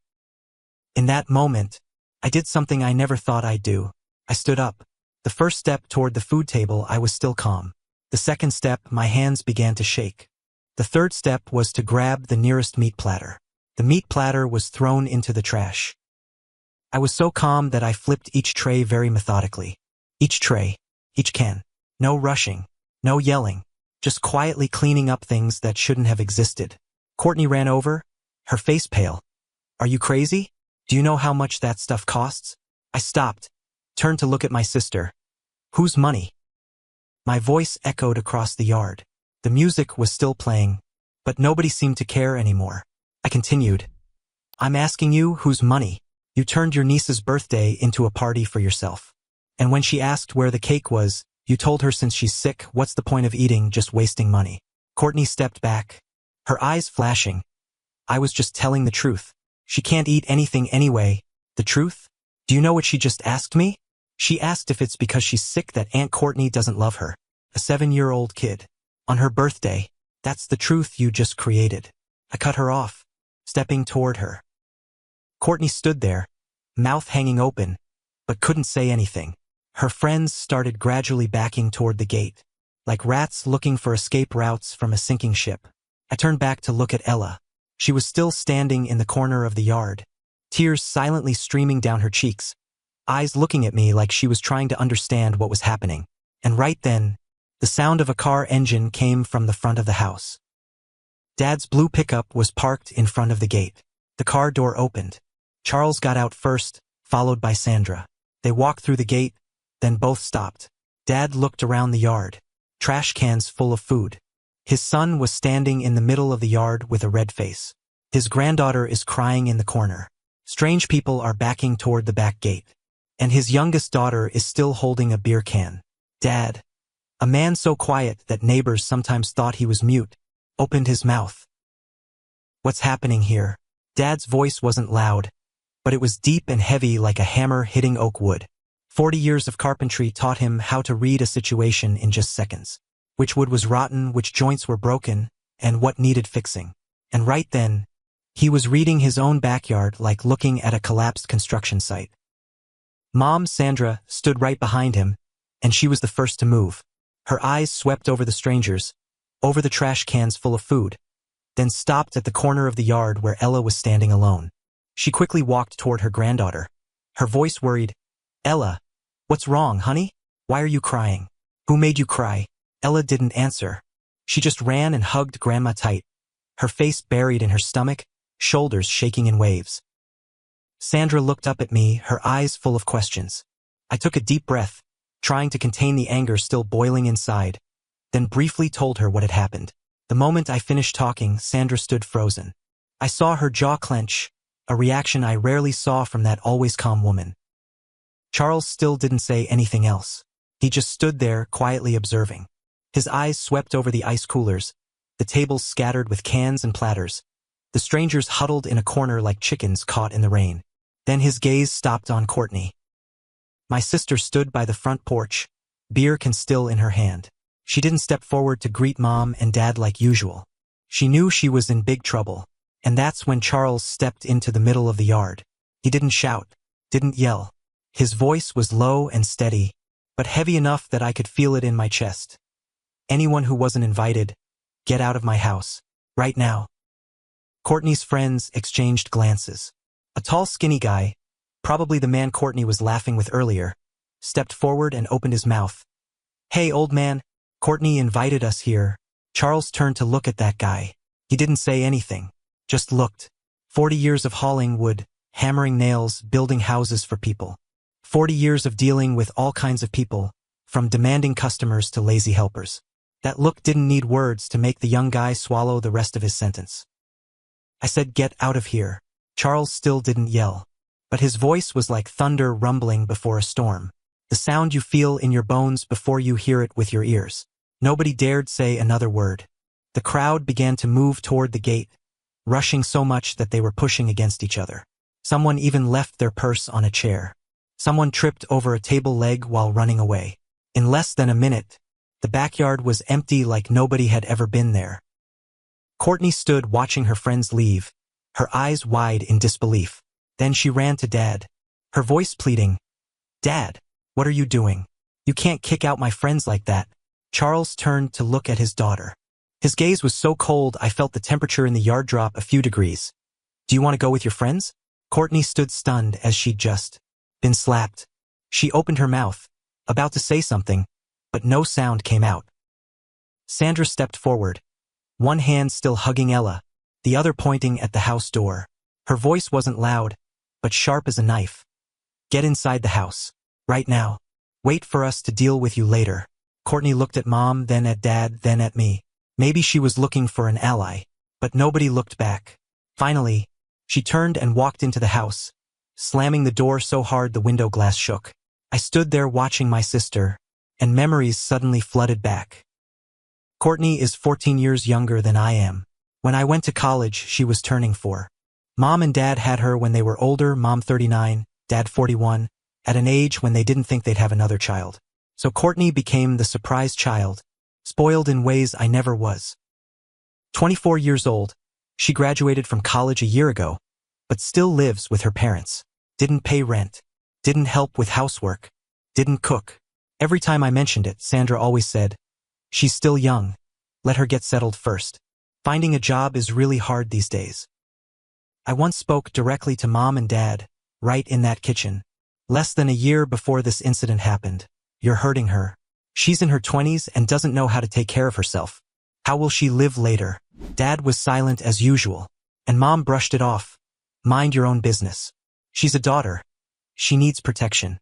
In that moment, I did something I never thought I'd do. I stood up. The first step toward the food table, I was still calm. The second step, my hands began to shake. The third step was to grab the nearest meat platter. The meat platter was thrown into the trash. I was so calm that I flipped each tray very methodically. Each tray, each can. No rushing, no yelling, just quietly cleaning up things that shouldn't have existed. Courtney ran over, her face pale. Are you crazy? Do you know how much that stuff costs? I stopped, turned to look at my sister. Whose money? My voice echoed across the yard. The music was still playing, but nobody seemed to care anymore. I continued. I'm asking you, whose money? You turned your niece's birthday into a party for yourself. And when she asked where the cake was, you told her since she's sick, what's the point of eating, just wasting money? Courtney stepped back, her eyes flashing. I was just telling the truth. She can't eat anything anyway. The truth? Do you know what she just asked me? She asked if it's because she's sick that Aunt Courtney doesn't love her. A 7-year-old kid. On her birthday. That's the truth you just created. I cut her off, stepping toward her. Courtney stood there, mouth hanging open, but couldn't say anything. Her friends started gradually backing toward the gate, like rats looking for escape routes from a sinking ship. I turned back to look at Ella. She was still standing in the corner of the yard, tears silently streaming down her cheeks, eyes looking at me like she was trying to understand what was happening. And right then, the sound of a car engine came from the front of the house. Dad's blue pickup was parked in front of the gate. The car door opened. Charles got out first, followed by Sandra. They walked through the gate, then both stopped. Dad looked around the yard, trash cans full of food. His son was standing in the middle of the yard with a red face. His granddaughter is crying in the corner. Strange people are backing toward the back gate. And his youngest daughter is still holding a beer can. Dad, a man so quiet that neighbors sometimes thought he was mute, opened his mouth. What's happening here? Dad's voice wasn't loud, but it was deep and heavy like a hammer hitting oak wood. 40 years of carpentry taught him how to read a situation in just seconds. Which wood was rotten, which joints were broken, and what needed fixing. And right then, he was reading his own backyard like looking at a collapsed construction site. Mom, Sandra, stood right behind him, and she was the first to move. Her eyes swept over the strangers, over the trash cans full of food, then stopped at the corner of the yard where Ella was standing alone. She quickly walked toward her granddaughter. Her voice worried. Ella, what's wrong, honey? Why are you crying? Who made you cry? Ella didn't answer. She just ran and hugged Grandma tight, her face buried in her stomach, shoulders shaking in waves. Sandra looked up at me, her eyes full of questions. I took a deep breath, trying to contain the anger still boiling inside, then briefly told her what had happened. The moment I finished talking, Sandra stood frozen. I saw her jaw clench, a reaction I rarely saw from that always calm woman. Charles still didn't say anything else. He just stood there, quietly observing. His eyes swept over the ice coolers, the tables scattered with cans and platters, the strangers huddled in a corner like chickens caught in the rain. Then his gaze stopped on Courtney. My sister stood by the front porch, beer can still in her hand. She didn't step forward to greet Mom and Dad like usual. She knew she was in big trouble, and that's when Charles stepped into the middle of the yard. He didn't shout, didn't yell. His voice was low and steady, but heavy enough that I could feel it in my chest. Anyone who wasn't invited, get out of my house, right now. Courtney's friends exchanged glances. A tall, skinny guy, probably the man Courtney was laughing with earlier, stepped forward and opened his mouth. Hey, old man, Courtney invited us here. Charles turned to look at that guy. He didn't say anything, just looked. 40 years of hauling wood, hammering nails, building houses for people. 40 years of dealing with all kinds of people, from demanding customers to lazy helpers. That look didn't need words to make the young guy swallow the rest of his sentence. I said, "Get out of here." Charles still didn't yell, but his voice was like thunder rumbling before a storm. The sound you feel in your bones before you hear it with your ears. Nobody dared say another word. The crowd began to move toward the gate, rushing so much that they were pushing against each other. Someone even left their purse on a chair. Someone tripped over a table leg while running away. In less than a minute, the backyard was empty like nobody had ever been there. Courtney stood watching her friends leave, her eyes wide in disbelief. Then she ran to Dad, her voice pleading, "Dad, what are you doing? You can't kick out my friends like that." Charles turned to look at his daughter. His gaze was so cold I felt the temperature in the yard drop a few degrees. "Do you want to go with your friends?" Courtney stood stunned as she'd just been slapped. She opened her mouth, about to say something, but no sound came out. Sandra stepped forward, one hand still hugging Ella, the other pointing at the house door. Her voice wasn't loud, but sharp as a knife. "Get inside the house. Right now. Wait for us to deal with you later." Courtney looked at Mom, then at Dad, then at me. Maybe she was looking for an ally, but nobody looked back. Finally, she turned and walked into the house, slamming the door so hard the window glass shook. I stood there watching my sister, and memories suddenly flooded back. Courtney is 14 years younger than I am. When I went to college, she was turning 4. Mom and Dad had her when they were older, Mom 39, Dad 41, at an age when they didn't think they'd have another child. So Courtney became the surprise child, spoiled in ways I never was. 24 years old, she graduated from college a year ago, but still lives with her parents. Didn't pay rent, didn't help with housework, didn't cook. Every time I mentioned it, Sandra always said, "She's still young. Let her get settled first. Finding a job is really hard these days." I once spoke directly to Mom and Dad, right in that kitchen. Less than a year before this incident happened. "You're hurting her. She's in her 20s and doesn't know how to take care of herself. How will she live later?" Dad was silent as usual, and Mom brushed it off. "Mind your own business. She's a daughter. She needs protection."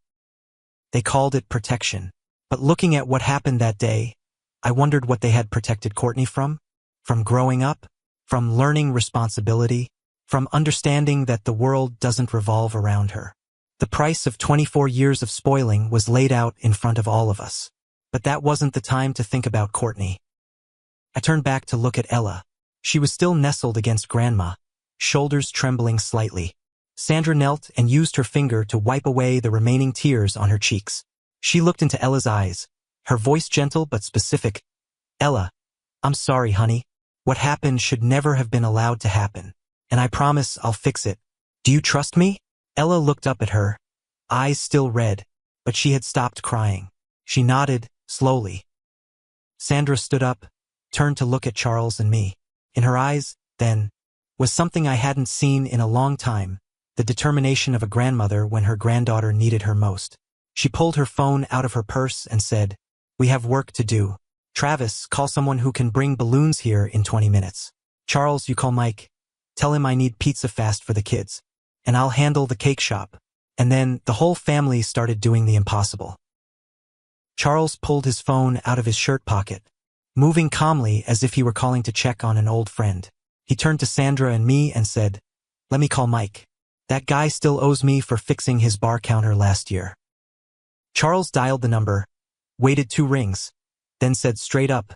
They called it protection. But looking at what happened that day, I wondered what they had protected Courtney from? From growing up? From learning responsibility? From understanding that the world doesn't revolve around her? The price of 24 years of spoiling was laid out in front of all of us. But that wasn't the time to think about Courtney. I turned back to look at Ella. She was still nestled against Grandma, shoulders trembling slightly. Sandra knelt and used her finger to wipe away the remaining tears on her cheeks. She looked into Ella's eyes, her voice gentle but specific. "Ella, I'm sorry, honey. What happened should never have been allowed to happen. And I promise I'll fix it. Do you trust me?" Ella looked up at her, eyes still red, but she had stopped crying. She nodded, slowly. Sandra stood up, turned to look at Charles and me. In her eyes, then, was something I hadn't seen in a long time, the determination of a grandmother when her granddaughter needed her most. She pulled her phone out of her purse and said, "We have work to do. Travis, call someone who can bring balloons here in 20 minutes. Charles, you call Mike. Tell him I need pizza fast for the kids. And I'll handle the cake shop." And then the whole family started doing the impossible. Charles pulled his phone out of his shirt pocket, moving calmly as if he were calling to check on an old friend. He turned to Sandra and me and said, "Let me call Mike. That guy still owes me for fixing his bar counter last year." Charles dialed the number, waited 2 rings, then said straight up,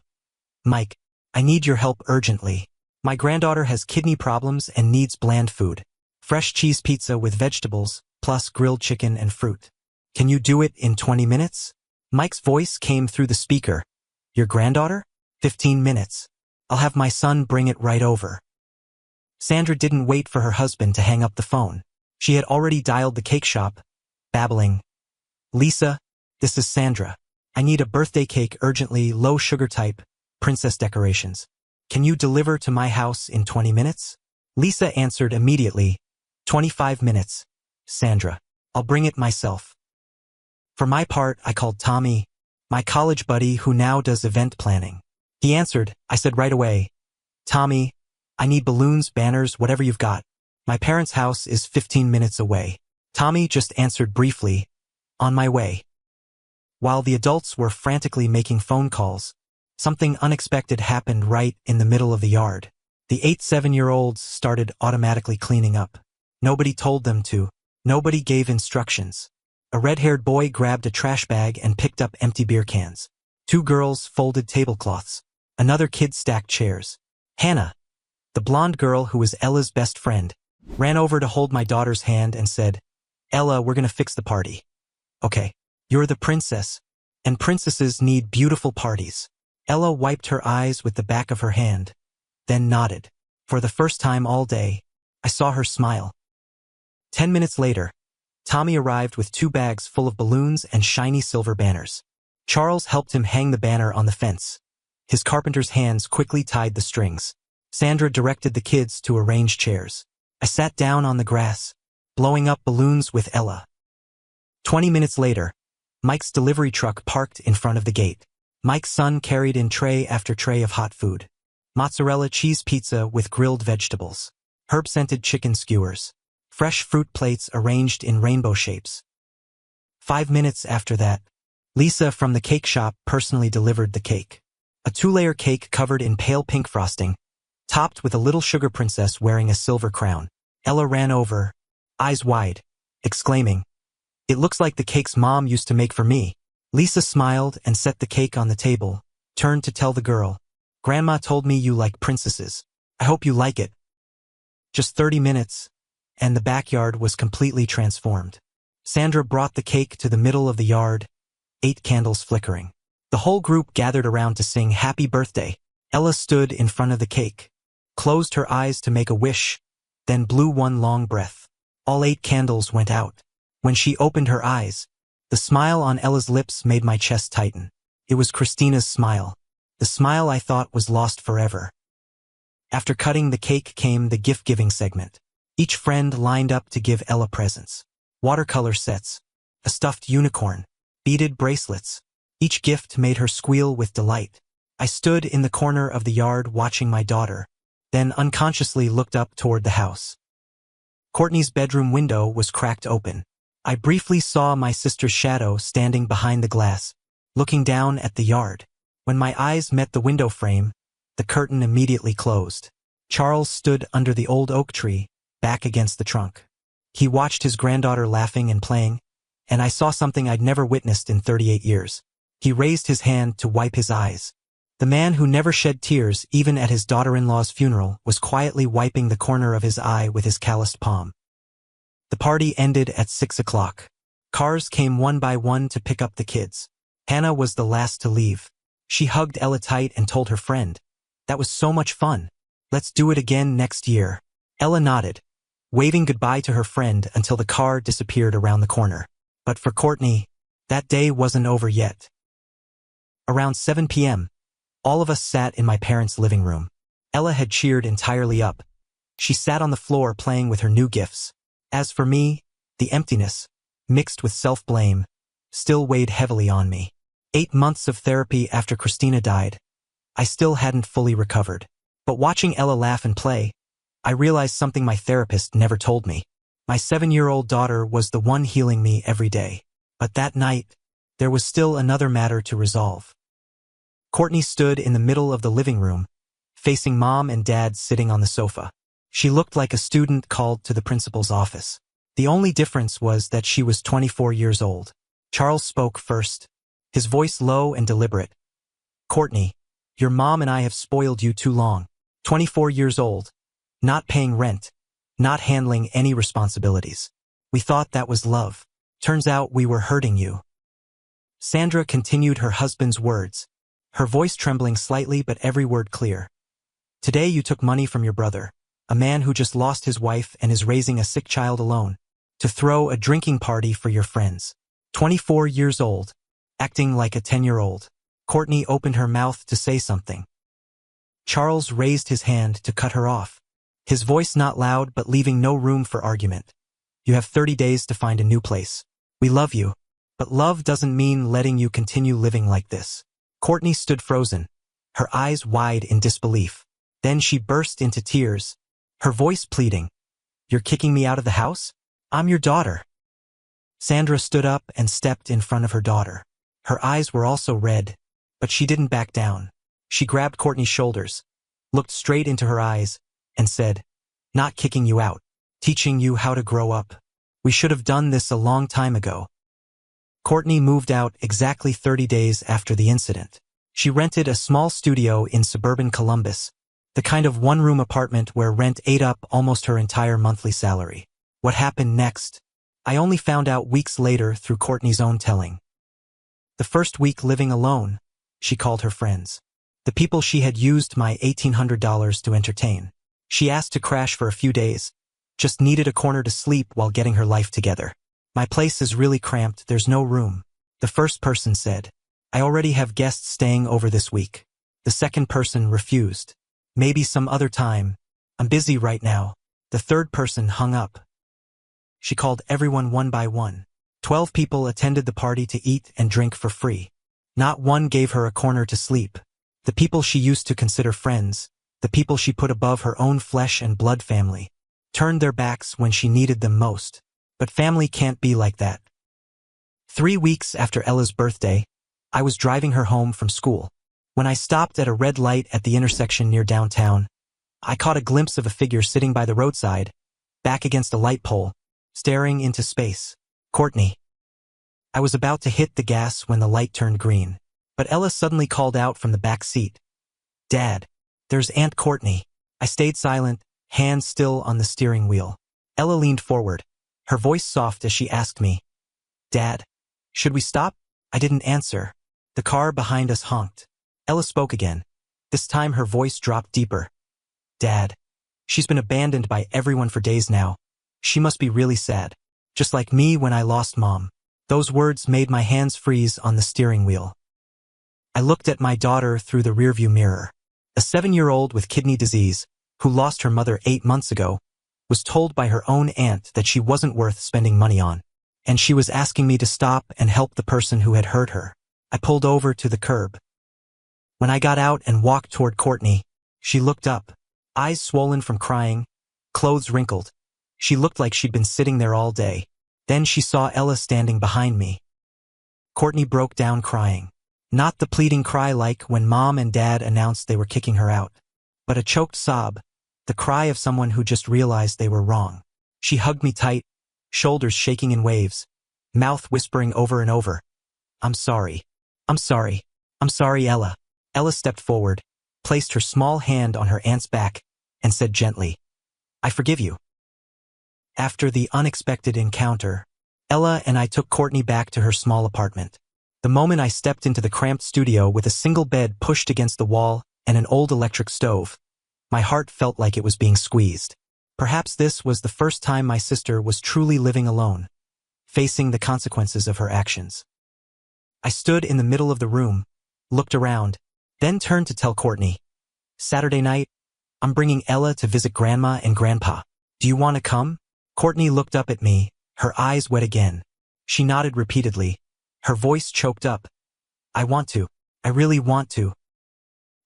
"Mike, I need your help urgently. My granddaughter has kidney problems and needs bland food. Fresh cheese pizza with vegetables, plus grilled chicken and fruit. Can you do it in 20 minutes? Mike's voice came through the speaker. "Your granddaughter? 15 minutes. I'll have my son bring it right over." Sandra didn't wait for her husband to hang up the phone. She had already dialed the cake shop, babbling, "Lisa, this is Sandra. I need a birthday cake urgently, low sugar type, princess decorations. Can you deliver to my house in 20 minutes? Lisa answered immediately, 25 minutes. Sandra, I'll bring it myself. For my part, I called Tommy, my college buddy who now does event planning. He answered. I said right away, "Tommy, I need balloons, banners, whatever you've got. My parents' house is 15 minutes away." Tommy just answered briefly, "On my way." While the adults were frantically making phone calls, something unexpected happened right in the middle of the yard. The 7-year-olds started automatically cleaning up. Nobody told them to. Nobody gave instructions. A red-haired boy grabbed a trash bag and picked up empty beer cans. 2 girls folded tablecloths. Another kid stacked chairs. Hannah, the blonde girl who was Ella's best friend, ran over to hold my daughter's hand and said, "Ella, we're gonna fix the party." "Okay. You're the princess, and princesses need beautiful parties." Ella wiped her eyes with the back of her hand, then nodded. For the first time all day, I saw her smile. 10 minutes later, Tommy arrived with 2 bags full of balloons and shiny silver banners. Charles helped him hang the banner on the fence. His carpenter's hands quickly tied the strings. Sandra directed the kids to arrange chairs. I sat down on the grass, blowing up balloons with Ella. 20 minutes later, Mike's delivery truck parked in front of the gate. Mike's son carried in tray after tray of hot food. Mozzarella cheese pizza with grilled vegetables, herb-scented chicken skewers, fresh fruit plates arranged in rainbow shapes. 5 minutes after that, Lisa from the cake shop personally delivered the cake. A 2-layer cake covered in pale pink frosting, topped with a little sugar princess wearing a silver crown. Ella ran over, eyes wide, exclaiming, "It looks like the cake's mom used to make for me." Lisa smiled and set the cake on the table, turned to tell the girl, "Grandma told me you like princesses. I hope you like it." Just 30 minutes, and the backyard was completely transformed. Sandra brought the cake to the middle of the yard, 8 candles flickering. The whole group gathered around to sing happy birthday. Ella stood in front of the cake, closed her eyes to make a wish, then blew one long breath. All 8 candles went out. When she opened her eyes, the smile on Ella's lips made my chest tighten. It was Christina's smile, the smile I thought was lost forever. After cutting the cake came the gift-giving segment. Each friend lined up to give Ella presents. Watercolor sets, a stuffed unicorn, beaded bracelets. Each gift made her squeal with delight. I stood in the corner of the yard watching my daughter, then unconsciously looked up toward the house. Courtney's bedroom window was cracked open. I briefly saw my sister's shadow standing behind the glass, looking down at the yard. When my eyes met the window frame, the curtain immediately closed. Charles stood under the old oak tree, back against the trunk. He watched his granddaughter laughing and playing, and I saw something I'd never witnessed in 38 years. He raised his hand to wipe his eyes. The man who never shed tears even at his daughter-in-law's funeral was quietly wiping the corner of his eye with his calloused palm. The party ended at 6 o'clock. Cars came one by one to pick up the kids. Hannah was the last to leave. She hugged Ella tight and told her friend, "That was so much fun. Let's do it again next year." Ella nodded, waving goodbye to her friend until the car disappeared around the corner. But for Courtney, that day wasn't over yet. Around 7 p.m., all of us sat in my parents' living room. Ella had cheered entirely up. She sat on the floor playing with her new gifts. As for me, the emptiness, mixed with self-blame, still weighed heavily on me. 8 months of therapy after Christina died, I still hadn't fully recovered. But watching Ella laugh and play, I realized something my therapist never told me. My 7-year-old daughter was the one healing me every day. But that night, there was still another matter to resolve. Courtney stood in the middle of the living room, facing Mom and Dad sitting on the sofa. She looked like a student called to the principal's office. The only difference was that she was 24 years old. Charles spoke first, his voice low and deliberate. "Courtney, your mom and I have spoiled you too long. 24 years old, not paying rent, not handling any responsibilities. We thought that was love. Turns out we were hurting you." Sandra continued her husband's words, her voice trembling slightly but every word clear. "Today you took money from your brother, a man who just lost his wife and is raising a sick child alone, to throw a drinking party for your friends. 24 years old, acting like a 10-year-old. Courtney opened her mouth to say something. Charles raised his hand to cut her off, his voice not loud but leaving no room for argument. "You have 30 days to find a new place. We love you, but love doesn't mean letting you continue living like this." Courtney stood frozen, her eyes wide in disbelief. Then she burst into tears, her voice pleading, "You're kicking me out of the house? I'm your daughter." Sandra stood up and stepped in front of her daughter. Her eyes were also red, but she didn't back down. She grabbed Courtney's shoulders, looked straight into her eyes, and said, "Not kicking you out. Teaching you how to grow up. We should have done this a long time ago." Courtney moved out exactly 30 days after the incident. She rented a small studio in suburban Columbus, the kind of one-room apartment where rent ate up almost her entire monthly salary. What happened next? I only found out weeks later through Courtney's own telling. The first week living alone, she called her friends. The people she had used my $1,800 to entertain. She asked to crash for a few days, just needed a corner to sleep while getting her life together. "My place is really cramped, there's no room," the first person said. "I already have guests staying over this week." The second person refused. "Maybe some other time. I'm busy right now." The third person hung up. She called everyone one by one. 12 people attended the party to eat and drink for free. Not one gave her a corner to sleep. The people she used to consider friends, the people she put above her own flesh and blood family, turned their backs when she needed them most. But family can't be like that. 3 weeks after Ella's birthday, I was driving her home from school. When I stopped at a red light at the intersection near downtown, I caught a glimpse of a figure sitting by the roadside, back against a light pole, staring into space. Courtney. I was about to hit the gas when the light turned green, but Ella suddenly called out from the back seat, "Dad, there's Aunt Courtney." I stayed silent, hands still on the steering wheel. Ella leaned forward, her voice soft as she asked me, "Dad, should we stop?" I didn't answer. The car behind us honked. Ella spoke again. This time her voice dropped deeper. "Dad, she's been abandoned by everyone for days now. She must be really sad. Just like me when I lost Mom." Those words made my hands freeze on the steering wheel. I looked at my daughter through the rearview mirror. A 7-year-old with kidney disease, who lost her mother 8 months ago, was told by her own aunt that she wasn't worth spending money on, and she was asking me to stop and help the person who had hurt her. I pulled over to the curb. When I got out and walked toward Courtney, she looked up, eyes swollen from crying, clothes wrinkled. She looked like she'd been sitting there all day. Then she saw Ella standing behind me. Courtney broke down crying. Not the pleading cry like when Mom and Dad announced they were kicking her out, but a choked sob, the cry of someone who just realized they were wrong. She hugged me tight, shoulders shaking in waves, mouth whispering over and over, "I'm sorry. I'm sorry. I'm sorry, Ella." Ella stepped forward, placed her small hand on her aunt's back, and said gently, "I forgive you." After the unexpected encounter, Ella and I took Courtney back to her small apartment. The moment I stepped into the cramped studio with a single bed pushed against the wall and an old electric stove, my heart felt like it was being squeezed. Perhaps this was the first time my sister was truly living alone, facing the consequences of her actions. I stood in the middle of the room, looked around, then turned to tell Courtney, "Saturday night, I'm bringing Ella to visit Grandma and Grandpa. Do you want to come?" Courtney looked up at me, her eyes wet again. She nodded repeatedly, her voice choked up. "I want to. I really want to."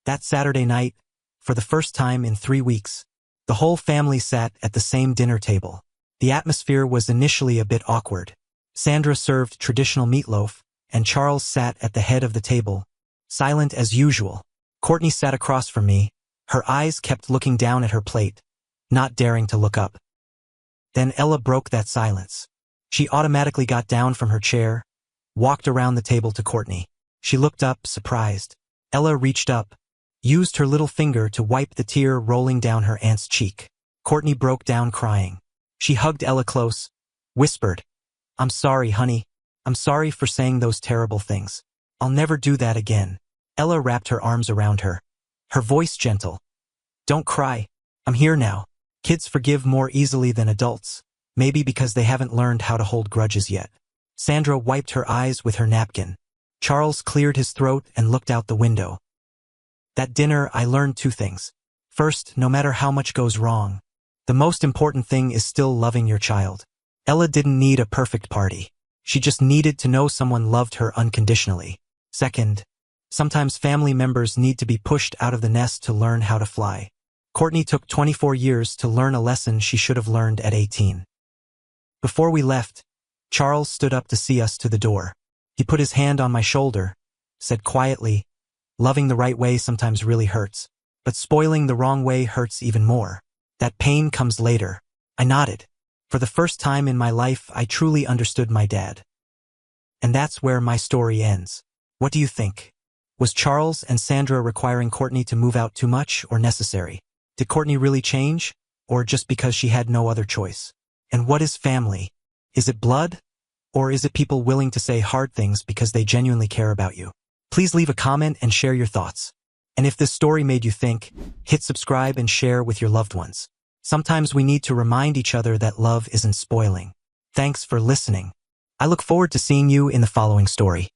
That Saturday night, for the first time in 3 weeks, the whole family sat at the same dinner table. The atmosphere was initially a bit awkward. Sandra served traditional meatloaf, and Charles sat at the head of the table, silent as usual. Courtney sat across from me, her eyes kept looking down at her plate, not daring to look up. Then Ella broke that silence. She automatically got down from her chair, walked around the table to Courtney. She looked up, surprised. Ella reached up, used her little finger to wipe the tear rolling down her aunt's cheek. Courtney broke down crying. She hugged Ella close, whispered, "I'm sorry, honey. I'm sorry for saying those terrible things. I'll never do that again." Ella wrapped her arms around her, her voice gentle. "Don't cry. I'm here now." Kids forgive more easily than adults, maybe because they haven't learned how to hold grudges yet. Sandra wiped her eyes with her napkin. Charles cleared his throat and looked out the window. That dinner, I learned 2 things. First, no matter how much goes wrong, the most important thing is still loving your child. Ella didn't need a perfect party. She just needed to know someone loved her unconditionally. Second, sometimes family members need to be pushed out of the nest to learn how to fly. Courtney took 24 years to learn a lesson she should have learned at 18. Before we left, Charles stood up to see us to the door. He put his hand on my shoulder, said quietly, Loving the right way sometimes really hurts, but spoiling the wrong way hurts even more. That pain comes later. I nodded. For the first time in my life, I truly understood my dad. And that's where my story ends. What do you think? Was Charles and Sandra requiring Courtney to move out too much or necessary? Did Courtney really change, or just because she had no other choice? And what is family? Is it blood? Or is it people willing to say hard things because they genuinely care about you? Please leave a comment and share your thoughts. And if this story made you think, hit subscribe and share with your loved ones. Sometimes we need to remind each other that love isn't spoiling. Thanks for listening. I look forward to seeing you in the following story.